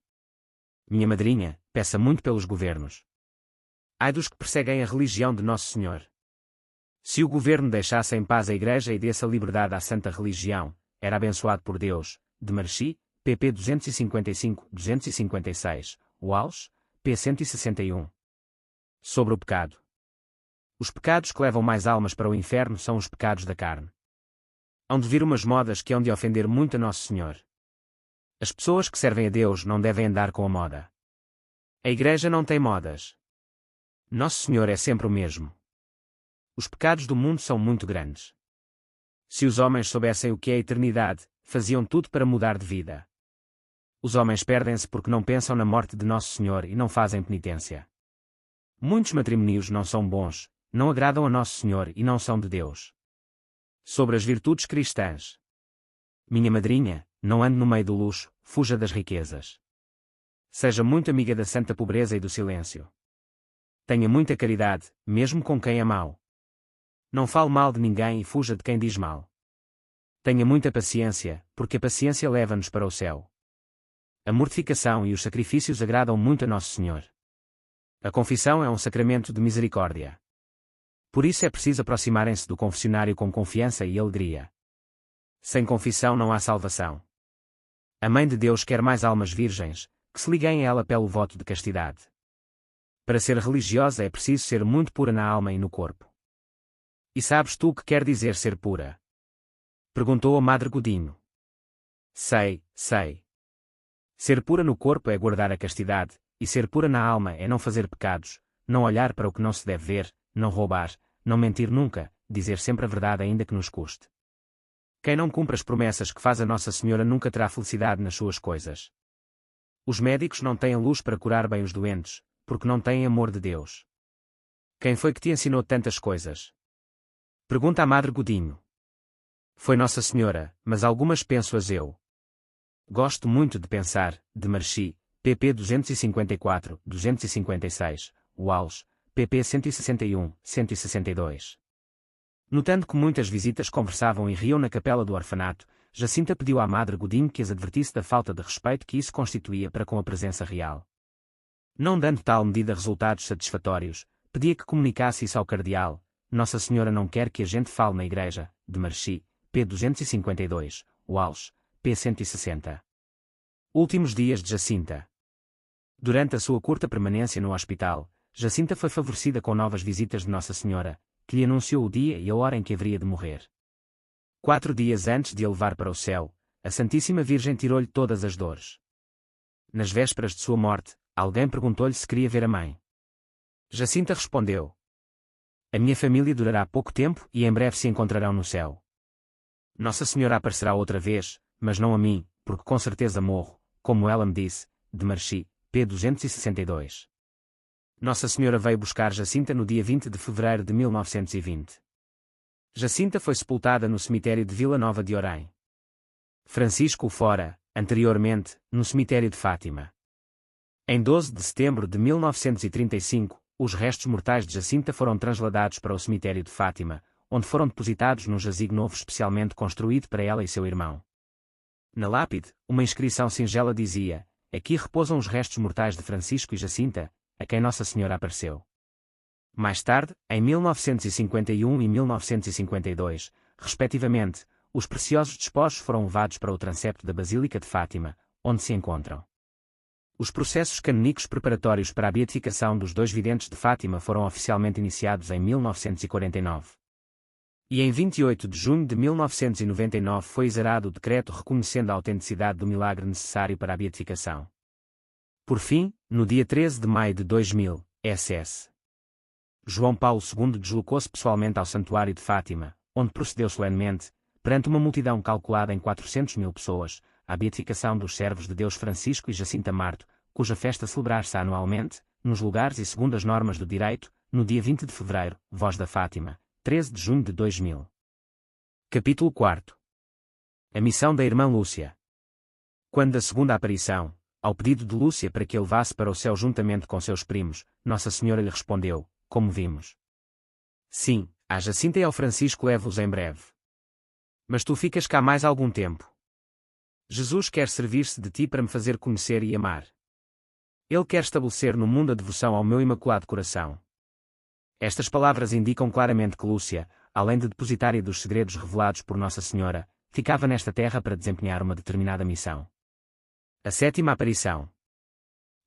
Minha madrinha, peça muito pelos governos. Ai dos que perseguem a religião de Nosso Senhor. Se o governo deixasse em paz a Igreja e desse a liberdade à santa religião, era abençoado por Deus, de Marchi, pp 255-256, Walsh, p 161. Sobre o pecado. Os pecados que levam mais almas para o inferno são os pecados da carne. Hão de vir umas modas que hão de ofender muito a Nosso Senhor. As pessoas que servem a Deus não devem andar com a moda. A Igreja não tem modas. Nosso Senhor é sempre o mesmo. Os pecados do mundo são muito grandes. Se os homens soubessem o que é a eternidade, faziam tudo para mudar de vida. Os homens perdem-se porque não pensam na morte de Nosso Senhor e não fazem penitência. Muitos matrimónios não são bons, não agradam a Nosso Senhor e não são de Deus. Sobre as virtudes cristãs. Minha madrinha, não ande no meio do luxo, fuja das riquezas. Seja muito amiga da santa pobreza e do silêncio. Tenha muita caridade, mesmo com quem é mau. Não fale mal de ninguém e fuja de quem diz mal. Tenha muita paciência, porque a paciência leva-nos para o céu. A mortificação e os sacrifícios agradam muito a Nosso Senhor. A confissão é um sacramento de misericórdia. Por isso é preciso aproximarem-se do confessionário com confiança e alegria. Sem confissão não há salvação. A Mãe de Deus quer mais almas virgens, que se liguem a ela pelo voto de castidade. Para ser religiosa é preciso ser muito pura na alma e no corpo. E sabes tu o que quer dizer ser pura? Perguntou a Madre Godinho. Sei. Ser pura no corpo é guardar a castidade, e ser pura na alma é não fazer pecados, não olhar para o que não se deve ver, não roubar, não mentir nunca, dizer sempre a verdade ainda que nos custe. Quem não cumpre as promessas que faz a Nossa Senhora nunca terá felicidade nas suas coisas. Os médicos não têm luz para curar bem os doentes, porque não têm amor de Deus. Quem foi que te ensinou tantas coisas? Pergunta a Madre Godinho. Foi Nossa Senhora, mas algumas penso-as eu. Gosto muito de pensar, de Marchi, pp 254, 256, Walsh, pp 161, 162. Notando que muitas visitas conversavam e riam na capela do orfanato, Jacinta pediu à Madre Godinho que as advertisse da falta de respeito que isso constituía para com a presença real. Não dando tal medida resultados satisfatórios, pedia que comunicasse isso ao cardeal. Nossa Senhora não quer que a gente fale na igreja, de Marchi, p. 252, Walsh, p. 160. Últimos dias de Jacinta. Durante a sua curta permanência no hospital, Jacinta foi favorecida com novas visitas de Nossa Senhora, que lhe anunciou o dia e a hora em que haveria de morrer. 4 dias antes de a levar para o céu, a Santíssima Virgem tirou-lhe todas as dores. Nas vésperas de sua morte, alguém perguntou-lhe se queria ver a mãe. Jacinta respondeu: a minha família durará pouco tempo e em breve se encontrarão no céu. Nossa Senhora aparecerá outra vez, mas não a mim, porque com certeza morro, como ela me disse, de Marchi, p. 262. Nossa Senhora veio buscar Jacinta no dia 20 de fevereiro de 1920. Jacinta foi sepultada no cemitério de Vila Nova de Orém. Francisco o fora, anteriormente, no cemitério de Fátima. Em 12 de setembro de 1935, os restos mortais de Jacinta foram transladados para o cemitério de Fátima, onde foram depositados num jazigo novo especialmente construído para ela e seu irmão. Na lápide, uma inscrição singela dizia: aqui repousam os restos mortais de Francisco e Jacinta, a quem Nossa Senhora apareceu. Mais tarde, em 1951 e 1952, respectivamente, os preciosos despojos foram levados para o transepto da Basílica de Fátima, onde se encontram. Os processos canônicos preparatórios para a beatificação dos dois videntes de Fátima foram oficialmente iniciados em 1949. E em 28 de junho de 1999 foi exarado o decreto reconhecendo a autenticidade do milagre necessário para a beatificação. Por fim, no dia 13 de maio de 2000, SS. João Paulo II deslocou-se pessoalmente ao Santuário de Fátima, onde procedeu solenemente, perante uma multidão calculada em 400.000 pessoas, à beatificação dos servos de Deus Francisco e Jacinta Marto, cuja festa celebrar-se anualmente, nos lugares e segundo as normas do direito, no dia 20 de fevereiro, Voz da Fátima, 13 de junho de 2000. Capítulo 4. A missão da irmã Lúcia. Quando da segunda aparição, ao pedido de Lúcia para que a levasse para o céu juntamente com seus primos, Nossa Senhora lhe respondeu, como vimos: sim, à Jacinta e ao Francisco levo-os em breve. Mas tu ficas cá mais algum tempo. Jesus quer servir-se de ti para me fazer conhecer e amar. Ele quer estabelecer no mundo a devoção ao meu imaculado coração. Estas palavras indicam claramente que Lúcia, além de depositária dos segredos revelados por Nossa Senhora, ficava nesta terra para desempenhar uma determinada missão. A sétima aparição.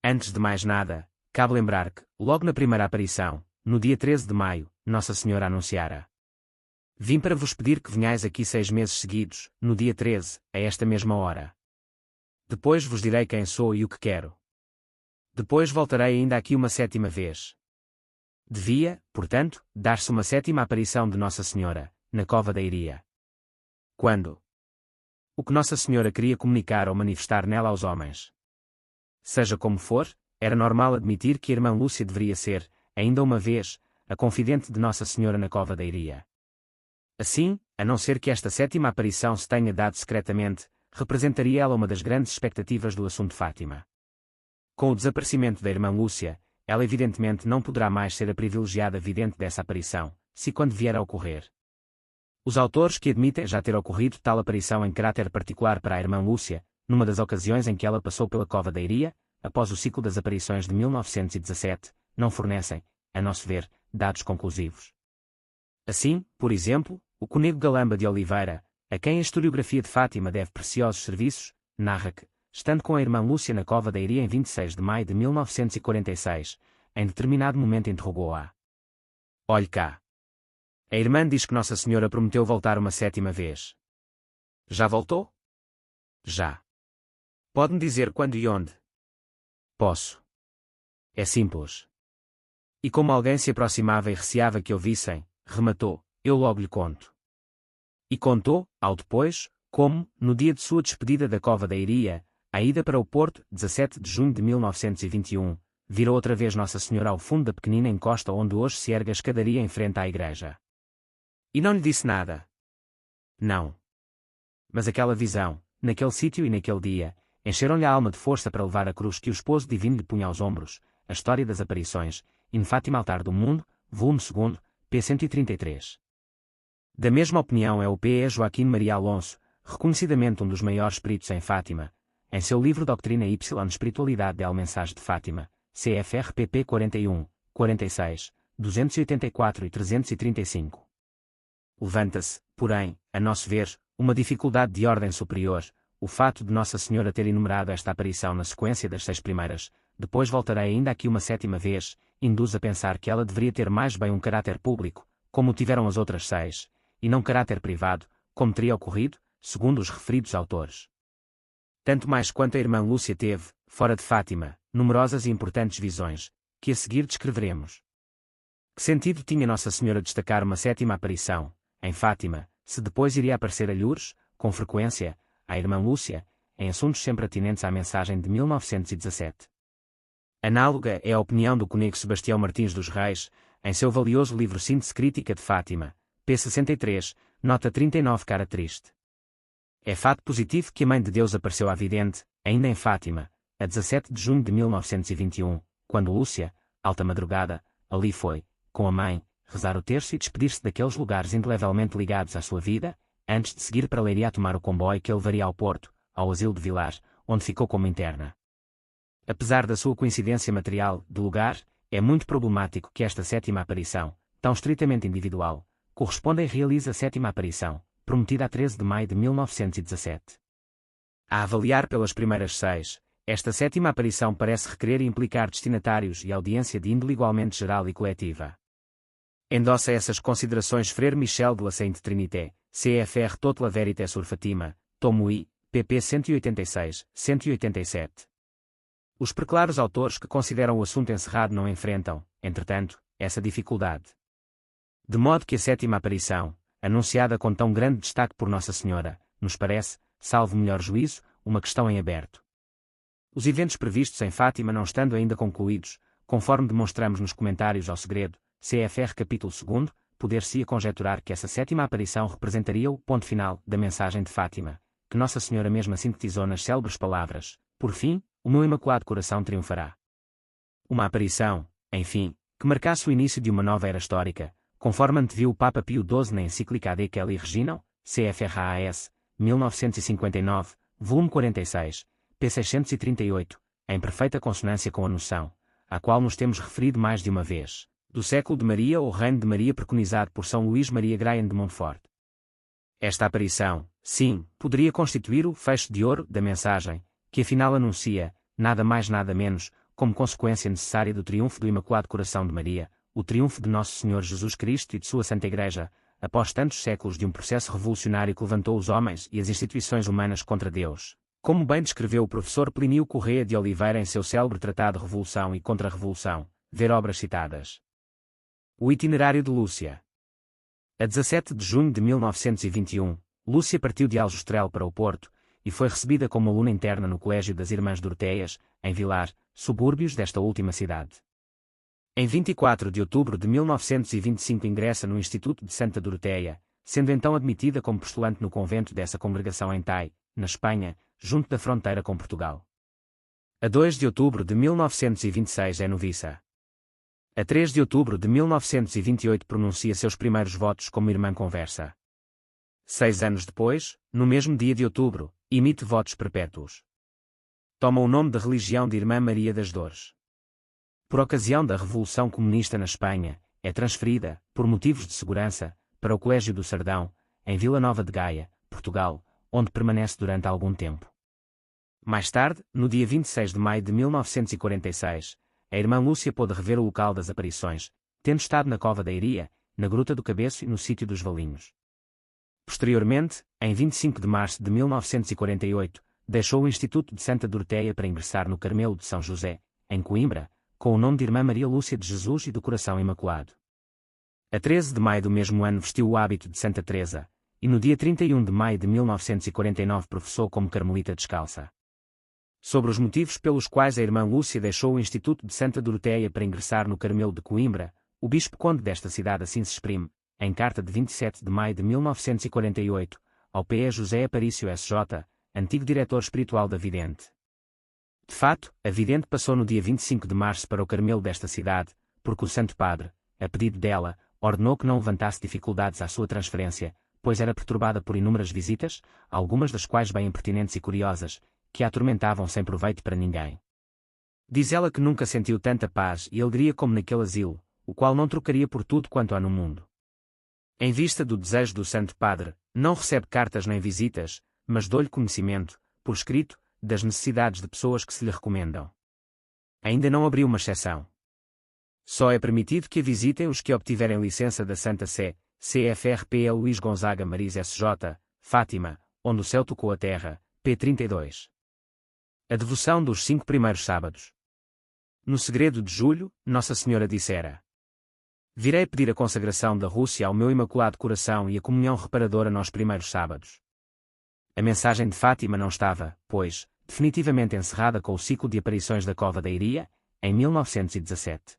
Antes de mais nada, cabe lembrar que, logo na primeira aparição, no dia 13 de maio, Nossa Senhora anunciara: vim para vos pedir que venhais aqui 6 meses seguidos, no dia 13, a esta mesma hora. Depois vos direi quem sou e o que quero. Depois voltarei ainda aqui uma 7ª vez. Devia, portanto, dar-se uma 7ª aparição de Nossa Senhora, na Cova da Iria. Quando? O que Nossa Senhora queria comunicar ou manifestar nela aos homens. Seja como for, era normal admitir que a irmã Lúcia deveria ser, ainda uma vez, a confidente de Nossa Senhora na Cova da Iria. Assim, a não ser que esta 7ª aparição se tenha dado secretamente, representaria ela uma das grandes expectativas do assunto de Fátima. Com o desaparecimento da irmã Lúcia, ela evidentemente não poderá mais ser a privilegiada vidente dessa aparição, se quando vier a ocorrer. Os autores que admitem já ter ocorrido tal aparição em caráter particular para a irmã Lúcia, numa das ocasiões em que ela passou pela Cova da Iria, após o ciclo das aparições de 1917, não fornecem, a nosso ver, dados conclusivos. Assim, por exemplo, o Conego Galamba de Oliveira, a quem a historiografia de Fátima deve preciosos serviços, narra que, estando com a irmã Lúcia na Cova da Iria em 26 de maio de 1946, em determinado momento interrogou-a: olhe cá. A irmã diz que Nossa Senhora prometeu voltar uma 7ª vez. Já voltou? Já. Pode-me dizer quando e onde? Posso. É simples. E como alguém se aproximava e receava que ouvissem, rematou: eu logo lhe conto. E contou, ao depois, como, no dia de sua despedida da Cova da Iria, a ida para o Porto, 17 de junho de 1921, virou outra vez Nossa Senhora ao fundo da pequenina encosta onde hoje se ergue a escadaria em frente à igreja. E não lhe disse nada. Não. Mas aquela visão, naquele sítio e naquele dia, encheram-lhe a alma de força para levar a cruz que o esposo divino lhe punha aos ombros. A História das Aparições, in Fátima Altar do Mundo, volume 2, p. 133. Da mesma opinião é o P. Joaquim Maria Alonso, reconhecidamente um dos maiores peritos em Fátima, em seu livro Doutrina y Espiritualidade del Mensagem de Fátima, CFR pp 41, 46, 284 e 335. Levanta-se, porém, a nosso ver, uma dificuldade de ordem superior, o fato de Nossa Senhora ter enumerado esta aparição na sequência das 6 primeiras, depois voltarei ainda aqui uma 7ª vez, induz a pensar que ela deveria ter mais bem um caráter público, como tiveram as outras 6, e não caráter privado, como teria ocorrido, segundo os referidos autores. Tanto mais quanto a irmã Lúcia teve, fora de Fátima, numerosas e importantes visões, que a seguir descreveremos. Que sentido tinha Nossa Senhora destacar uma 7ª aparição, em Fátima, se depois iria aparecer a Lourdes, com frequência, à irmã Lúcia, em assuntos sempre atinentes à mensagem de 1917. Análoga é a opinião do conego Sebastião Martins dos Reis, em seu valioso livro Síntese Crítica de Fátima, p. 63, nota 39 cara triste. É fato positivo que a Mãe de Deus apareceu à vidente, ainda em Fátima, a 17 de junho de 1921, quando Lúcia, alta madrugada, ali foi, com a mãe, rezar o terço e despedir-se daqueles lugares indelevelmente ligados à sua vida, antes de seguir para Leiria a tomar o comboio que a levaria ao Porto, ao asilo de Vilar, onde ficou como interna. Apesar da sua coincidência material, de lugar, é muito problemático que esta 7ª aparição, tão estritamente individual, corresponda e realize a 7ª aparição, prometida a 13 de maio de 1917. A avaliar pelas primeiras 6, esta 7ª aparição parece requerer e implicar destinatários e audiência de índole igualmente geral e coletiva. Endossa essas considerações Frère Michel de la Sainte Trinité, CFR Toute la Vérité sur Fatima, tomo I, pp 186, 187. Os preclaros autores que consideram o assunto encerrado não enfrentam, entretanto, essa dificuldade. De modo que a 7ª aparição, anunciada com tão grande destaque por Nossa Senhora, nos parece, salvo melhor juízo, uma questão em aberto. Os eventos previstos em Fátima não estando ainda concluídos, conforme demonstramos nos comentários ao segredo, CFR capítulo 2, poder-se-ia conjecturar que essa 7ª aparição representaria o ponto final da mensagem de Fátima, que Nossa Senhora mesma sintetizou nas célebres palavras: por fim, o meu imaculado coração triunfará. Uma aparição, enfim, que marcasse o início de uma nova era histórica, conforme anteviu o Papa Pio XII na encíclica Ad Ecclesiam Reginam, CFRAS, 1959, volume 46, p. 638, em perfeita consonância com a noção, à qual nos temos referido mais de uma vez, do século de Maria ou reino de Maria preconizado por São Luís Maria Graham de Montfort. Esta aparição, sim, poderia constituir o fecho de ouro da mensagem, que afinal anuncia, nada mais nada menos, como consequência necessária do triunfo do Imaculado Coração de Maria, o triunfo de Nosso Senhor Jesus Cristo e de sua Santa Igreja, após tantos séculos de um processo revolucionário que levantou os homens e as instituições humanas contra Deus, como bem descreveu o professor Plínio Correia de Oliveira em seu célebre tratado Revolução e Contra-Revolução, ver obras citadas. O itinerário de Lúcia. A 17 de junho de 1921, Lúcia partiu de Aljustrel para o Porto, e foi recebida como aluna interna no Colégio das Irmãs Doroteias, em Vilar, subúrbios desta última cidade. Em 24 de outubro de 1925 ingressa no Instituto de Santa Doroteia, sendo então admitida como postulante no convento dessa congregação em Tai, na Espanha, junto da fronteira com Portugal. A 2 de outubro de 1926 é noviça. A 3 de outubro de 1928 pronuncia seus primeiros votos como irmã conversa. 6 anos depois, no mesmo dia de outubro, emite votos perpétuos. Toma o nome de religião de Irmã Maria das Dores. Por ocasião da Revolução Comunista na Espanha, é transferida, por motivos de segurança, para o Colégio do Sardão, em Vila Nova de Gaia, Portugal, onde permanece durante algum tempo. Mais tarde, no dia 26 de maio de 1946, a irmã Lúcia pôde rever o local das aparições, tendo estado na Cova da Iria, na Gruta do Cabeço e no Sítio dos Valinhos. Posteriormente, em 25 de março de 1948, deixou o Instituto de Santa Doroteia para ingressar no Carmelo de São José, em Coimbra, com o nome de Irmã Maria Lúcia de Jesus e do Coração Imaculado. A 13 de maio do mesmo ano vestiu o hábito de Santa Teresa, e no dia 31 de maio de 1949 professou como carmelita descalça. Sobre os motivos pelos quais a irmã Lúcia deixou o Instituto de Santa Doroteia para ingressar no Carmelo de Coimbra, o bispo-conde desta cidade assim se exprime, em carta de 27 de maio de 1948, ao P.E. José Aparício S.J., antigo diretor espiritual da vidente. De fato, a vidente passou no dia 25 de março para o Carmelo desta cidade, porque o Santo Padre, a pedido dela, ordenou que não levantasse dificuldades à sua transferência, pois era perturbada por inúmeras visitas, algumas das quais bem impertinentes e curiosas, que a atormentavam sem proveito para ninguém. Diz ela que nunca sentiu tanta paz e alegria como naquele asilo, o qual não trocaria por tudo quanto há no mundo. Em vista do desejo do Santo Padre, não recebe cartas nem visitas, mas dou-lhe conhecimento, por escrito, das necessidades de pessoas que se lhe recomendam. Ainda não abriu uma exceção. Só é permitido que a visitem os que obtiverem licença da Santa Sé, CFRPL Luís Gonzaga Maris SJ, Fátima, onde o céu tocou a terra, p. 32. A devoção dos 5 primeiros sábados. No segredo de julho, Nossa Senhora dissera: virei pedir a consagração da Rússia ao meu Imaculado Coração e a comunhão reparadora nos primeiros sábados. A mensagem de Fátima não estava, pois, definitivamente encerrada com o ciclo de aparições da Cova da Iria, em 1917.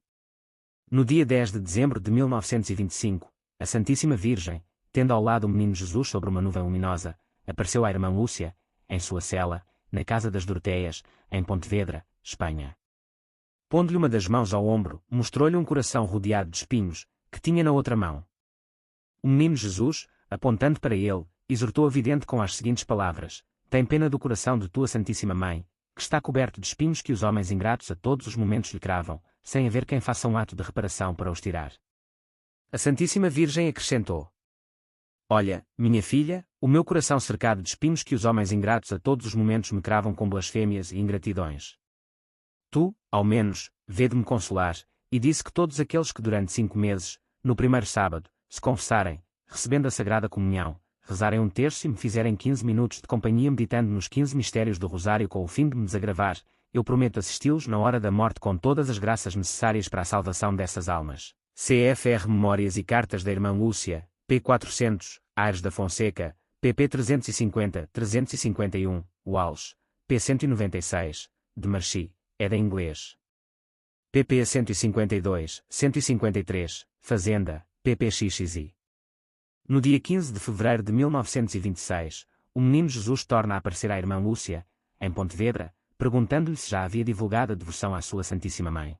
No dia 10 de dezembro de 1925, a Santíssima Virgem, tendo ao lado o menino Jesus sobre uma nuvem luminosa, apareceu à irmã Lúcia, em sua cela, na casa das Doroteias, em Pontevedra, Espanha. Pondo-lhe uma das mãos ao ombro, mostrou-lhe um coração rodeado de espinhos, que tinha na outra mão. O menino Jesus, apontando para ele, exortou a vidente com as seguintes palavras: tem pena do coração de tua Santíssima Mãe, que está coberto de espinhos que os homens ingratos a todos os momentos lhe cravam, sem haver quem faça um ato de reparação para os tirar. A Santíssima Virgem acrescentou: olha, minha filha, o meu coração cercado de espinhos que os homens ingratos a todos os momentos me cravam com blasfêmias e ingratidões. Tu, ao menos, vê-de-me consolar, e disse que todos aqueles que durante 5 meses, no primeiro sábado, se confessarem, recebendo a Sagrada Comunhão, rezarem um terço e me fizerem 15 minutos de companhia meditando nos 15 mistérios do Rosário com o fim de me desagravar, eu prometo assisti-los na hora da morte com todas as graças necessárias para a salvação dessas almas. CFR Memórias e Cartas da Irmã Lúcia, p. 400, Aires da Fonseca, pp 350-351, Walsh, p. 196, de Marchi, Eda Inglês. pp 152, 153, Fazenda, ppxxi. No dia 15 de fevereiro de 1926, o menino Jesus torna a aparecer à irmã Lúcia, em Pontevedra, perguntando-lhe se já havia divulgado a devoção à sua Santíssima Mãe.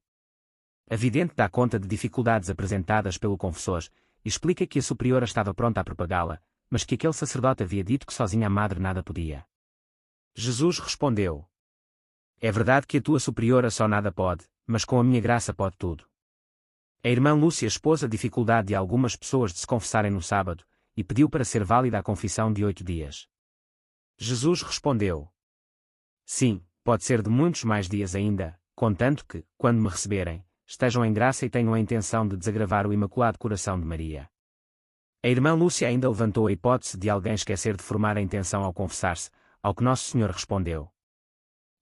A vidente dá conta de dificuldades apresentadas pelo confessor, e explica que a superiora estava pronta a propagá-la, mas que aquele sacerdote havia dito que sozinha a madre nada podia. Jesus respondeu: é verdade que a tua superiora só nada pode, mas com a minha graça pode tudo. A irmã Lúcia expôs a dificuldade de algumas pessoas de se confessarem no sábado, e pediu para ser válida a confissão de 8 dias. Jesus respondeu: sim, pode ser de muitos mais dias ainda, contanto que, quando me receberem, estejam em graça e tenham a intenção de desagravar o Imaculado Coração de Maria. A irmã Lúcia ainda levantou a hipótese de alguém esquecer de formar a intenção ao confessar-se, ao que Nosso Senhor respondeu: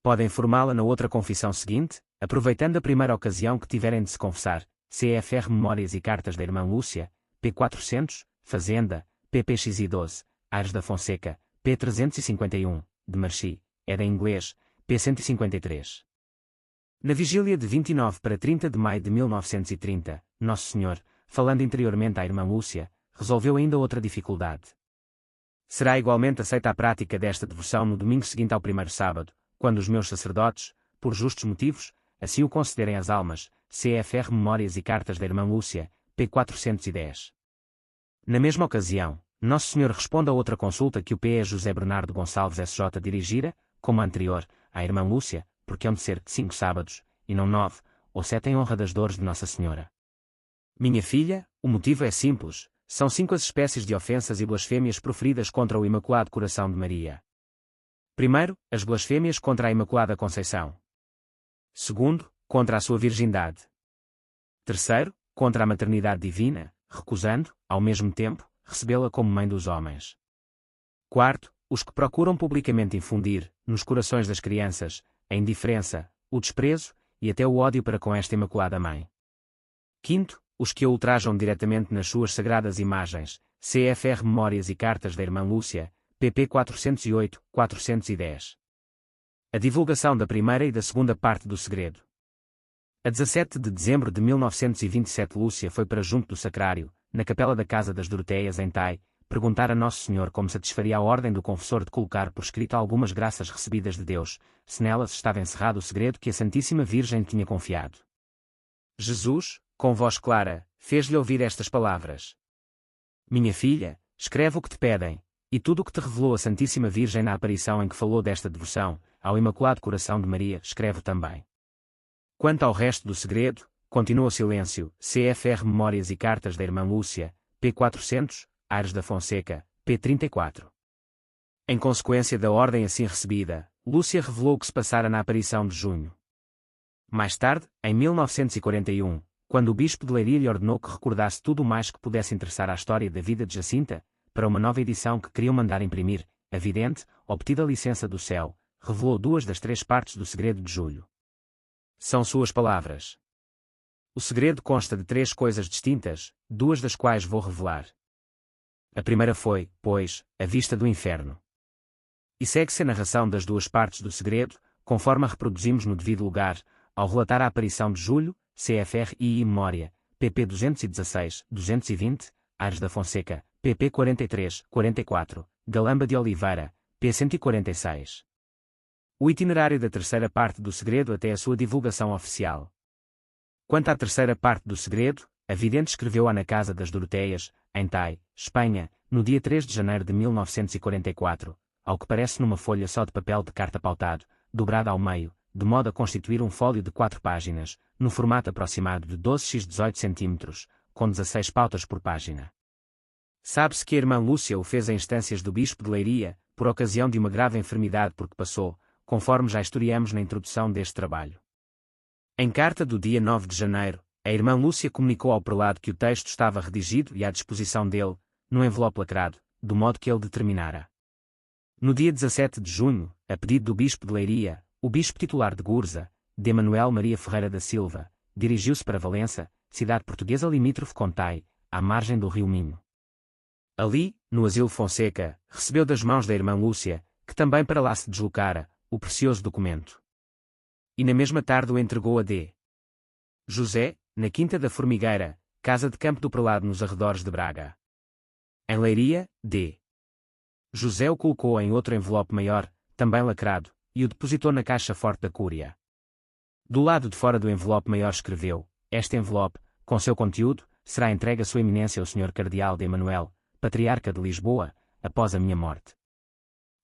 podem formá-la na outra confissão seguinte, aproveitando a primeira ocasião que tiverem de se confessar. CFR Memórias e Cartas da Irmã Lúcia, p. 400, Fazenda, ppxi 12, Aires da Fonseca, p. 351, de Marchi, Eda Inglês, p. 153. Na vigília de 29 para 30 de maio de 1930, Nosso Senhor, falando interiormente à Irmã Lúcia, resolveu ainda outra dificuldade. Será igualmente aceita a prática desta devoção no domingo seguinte ao primeiro sábado, quando os meus sacerdotes, por justos motivos, assim o concederem às almas. CFR Memórias e Cartas da Irmã Lúcia, p. 410. Na mesma ocasião, Nosso Senhor responde a outra consulta que o P.E. José Bernardo Gonçalves S.J. dirigira, como a anterior, à Irmã Lúcia, porque hão de ser 5 sábados, e não 9, ou 7 em honra das dores de Nossa Senhora. Minha filha, o motivo é simples, são 5 as espécies de ofensas e blasfêmias proferidas contra o Imaculado Coração de Maria. Primeiro, as blasfêmias contra a Imaculada Conceição. Segundo, contra a sua virgindade. Terceiro, contra a maternidade divina, recusando, ao mesmo tempo, recebê-la como mãe dos homens. Quarto, os que procuram publicamente infundir, nos corações das crianças, a indiferença, o desprezo, e até o ódio para com esta Imaculada Mãe. Quinto, os que a ultrajam diretamente nas suas sagradas imagens, CFR Memórias e Cartas da Irmã Lúcia, pp 408, 410. A divulgação da primeira e da segunda parte do segredo. A 17 de dezembro de 1927 Lúcia foi para junto do sacrário, na capela da Casa das Doroteias em Tai, perguntar a Nosso Senhor como satisfaria a ordem do confessor de colocar por escrito algumas graças recebidas de Deus, se nelas estava encerrado o segredo que a Santíssima Virgem tinha confiado. Jesus, com voz clara, fez-lhe ouvir estas palavras: Minha filha, escreve o que te pedem, e tudo o que te revelou a Santíssima Virgem na aparição em que falou desta devoção, ao Imaculado Coração de Maria, escreve também. Quanto ao resto do segredo, continua o silêncio, CFR Memórias e Cartas da Irmã Lúcia, p. 400, Aires da Fonseca, p. 34. Em consequência da ordem assim recebida, Lúcia revelou o que se passara na aparição de junho. Mais tarde, em 1941, quando o bispo de Leiria lhe ordenou que recordasse tudo o mais que pudesse interessar à história da vida de Jacinta, para uma nova edição que queriam mandar imprimir, a vidente, obtida a licença do céu, revelou 2 das 3 partes do segredo de julho. São suas palavras. O segredo consta de 3 coisas distintas, 2 das quais vou revelar. A primeira foi, pois, a vista do inferno. E segue-se a narração das 2 partes do segredo, conforme a reproduzimos no devido lugar, ao relatar a aparição de julho, CFR e Memória, pp 216, 220, Aires da Fonseca, pp 43, 44, Galamba de Oliveira, p 146. O itinerário da terceira parte do segredo até a sua divulgação oficial. Quanto à terceira parte do segredo, a vidente escreveu-a na casa das Doroteias, em Tai, Espanha, no dia 3 de janeiro de 1944, ao que parece numa folha só de papel de carta pautado, dobrada ao meio, de modo a constituir um fólio de 4 páginas, no formato aproximado de 12x18 cm, com 16 pautas por página. Sabe-se que a irmã Lúcia o fez em instâncias do bispo de Leiria, por ocasião de uma grave enfermidade por que passou, conforme já historiamos na introdução deste trabalho. Em carta do dia 9 de janeiro, a irmã Lúcia comunicou ao prelado que o texto estava redigido e à disposição dele, num envelope lacrado, do modo que ele determinara. No dia 17 de junho, a pedido do bispo de Leiria, o bispo titular de Gurza, D. Manuel Maria Ferreira da Silva, dirigiu-se para Valença, cidade portuguesa limítrofe com Tai, à margem do rio Minho. Ali, no Asilo Fonseca, recebeu das mãos da irmã Lúcia, que também para lá se deslocara, o precioso documento. E na mesma tarde o entregou a D. José, na Quinta da Formigueira, casa de campo do prelado nos arredores de Braga. Em Leiria, D. José o colocou em outro envelope maior, também lacrado, e o depositou na caixa forte da Cúria. Do lado de fora do envelope maior escreveu: este envelope, com seu conteúdo, será entregue a Sua Eminência o Sr. Cardeal de Emanuel, Patriarca de Lisboa, após a minha morte.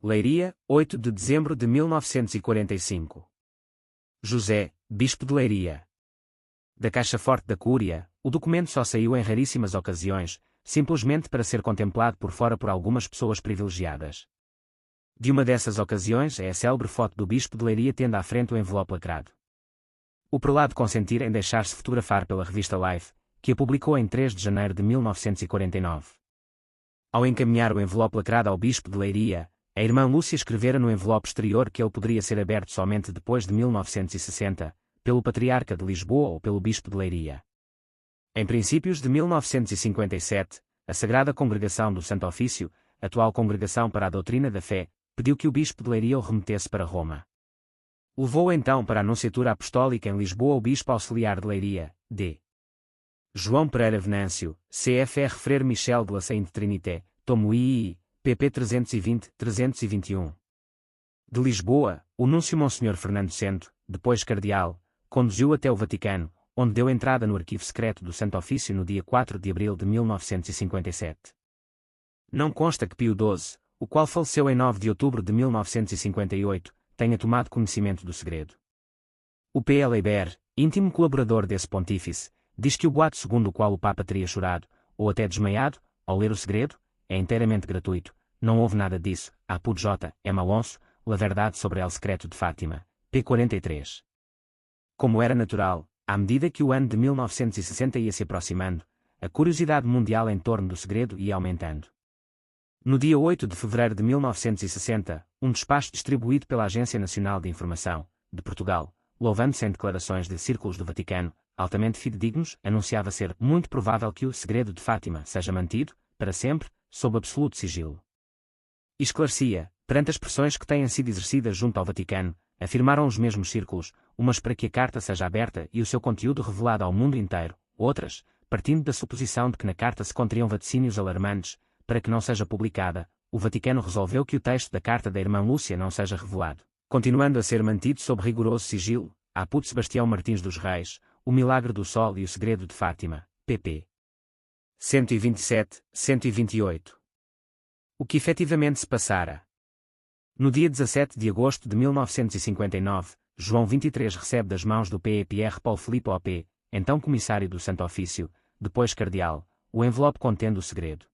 Leiria, 8 de dezembro de 1945. José, Bispo de Leiria. Da caixa forte da Cúria, o documento só saiu em raríssimas ocasiões, simplesmente para ser contemplado por fora por algumas pessoas privilegiadas. De uma dessas ocasiões é a célebre foto do Bispo de Leiria tendo à frente o envelope lacrado. O prelado consentira em deixar-se fotografar pela revista Life, que a publicou em 3 de janeiro de 1949. Ao encaminhar o envelope lacrado ao Bispo de Leiria, a irmã Lúcia escrevera no envelope exterior que ele poderia ser aberto somente depois de 1960, pelo Patriarca de Lisboa ou pelo Bispo de Leiria. Em princípios de 1957, a Sagrada Congregação do Santo Ofício, atual Congregação para a Doutrina da Fé, pediu que o Bispo de Leiria o remetesse para Roma. Levou então para a Nunciatura Apostólica em Lisboa o Bispo Auxiliar de Leiria, D. João Pereira Venâncio, CFR Frere Michel de la Sainte Trinité, tomo II, pp 320-321. De Lisboa, o Núncio Monsenhor Fernando Cento, depois cardeal, conduziu até o Vaticano, onde deu entrada no arquivo secreto do Santo Ofício no dia 4 de abril de 1957. Não consta que Pio XII, o qual faleceu em 9 de outubro de 1958, tenha tomado conhecimento do segredo. O P. Leiber, íntimo colaborador desse pontífice, diz que o boato segundo o qual o Papa teria chorado, ou até desmaiado, ao ler o segredo, é inteiramente gratuito, não houve nada disso, a Pud J. M. Alonso, La Verdade sobre el Secreto de Fátima, p. 43. Como era natural, à medida que o ano de 1960 ia se aproximando, a curiosidade mundial em torno do segredo ia aumentando. No dia 8 de fevereiro de 1960, um despacho distribuído pela Agência Nacional de Informação, de Portugal, louvando-se em declarações de círculos do Vaticano, altamente fidedignos, anunciava ser muito provável que o segredo de Fátima seja mantido, para sempre, sob absoluto sigilo. E esclarecia, perante as pressões que têm sido exercidas junto ao Vaticano, afirmaram os mesmos círculos, umas para que a carta seja aberta e o seu conteúdo revelado ao mundo inteiro, outras, partindo da suposição de que na carta se conteriam vaticínios alarmantes, para que não seja publicada, o Vaticano resolveu que o texto da carta da irmã Lúcia não seja revelado, continuando a ser mantido sob rigoroso sigilo. Apud Sebastião Martins dos Reis, O Milagre do Sol e o Segredo de Fátima, pp. 127, 128. O que efetivamente se passara. No dia 17 de agosto de 1959, João XXIII recebe das mãos do P. Pierre Paul Philippe Op., então comissário do Santo Ofício, depois cardeal, o envelope contendo o segredo.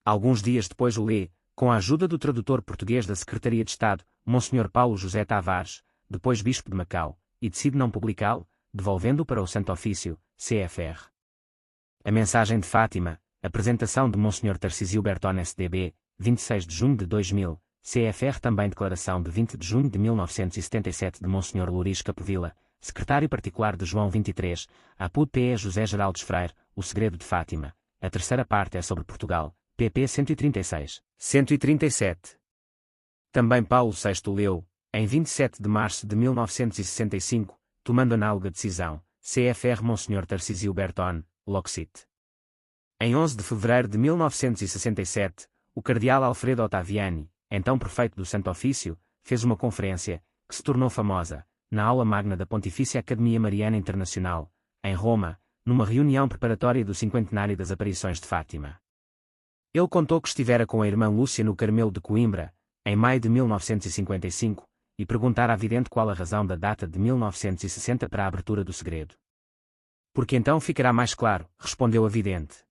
Alguns dias depois o lê, com a ajuda do tradutor português da Secretaria de Estado, Monsenhor Paulo José Tavares, depois bispo de Macau, e decide não publicá-lo, devolvendo-o para o Santo Ofício, CFR. A mensagem de Fátima, apresentação de Monsenhor Tarcísio Berton SDB, 26 de junho de 2000, CFR também declaração de 20 de junho de 1977 de Monsenhor Luís Capovilla, secretário particular de João XXIII, apud P. José Geraldes Freire, O Segredo de Fátima. A terceira parte é sobre Portugal, pp 136, 137. Também Paulo VI leu, em 27 de março de 1965, tomando análoga decisão, CFR Monsenhor Tarcísio Berton, Loxit. Em 11 de fevereiro de 1967, o cardeal Alfredo Ottaviani, então prefeito do Santo Ofício, fez uma conferência, que se tornou famosa, na aula magna da Pontifícia Academia Mariana Internacional, em Roma, numa reunião preparatória do cinquentenário das aparições de Fátima. Ele contou que estivera com a irmã Lúcia no Carmelo de Coimbra, em maio de 1955, e perguntara à vidente qual a razão da data de 1960 para a abertura do segredo. Porque então ficará mais claro, respondeu a vidente.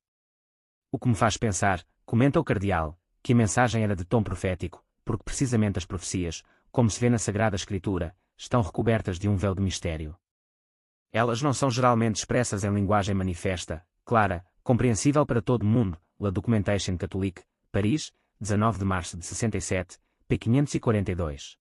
O que me faz pensar, comenta o cardeal, que a mensagem era de tom profético, porque precisamente as profecias, como se vê na Sagrada Escritura, estão recobertas de um véu de mistério. Elas não são geralmente expressas em linguagem manifesta, clara, compreensível para todo mundo. La Documentation Catholique, Paris, 19 de março de 67, p. 542.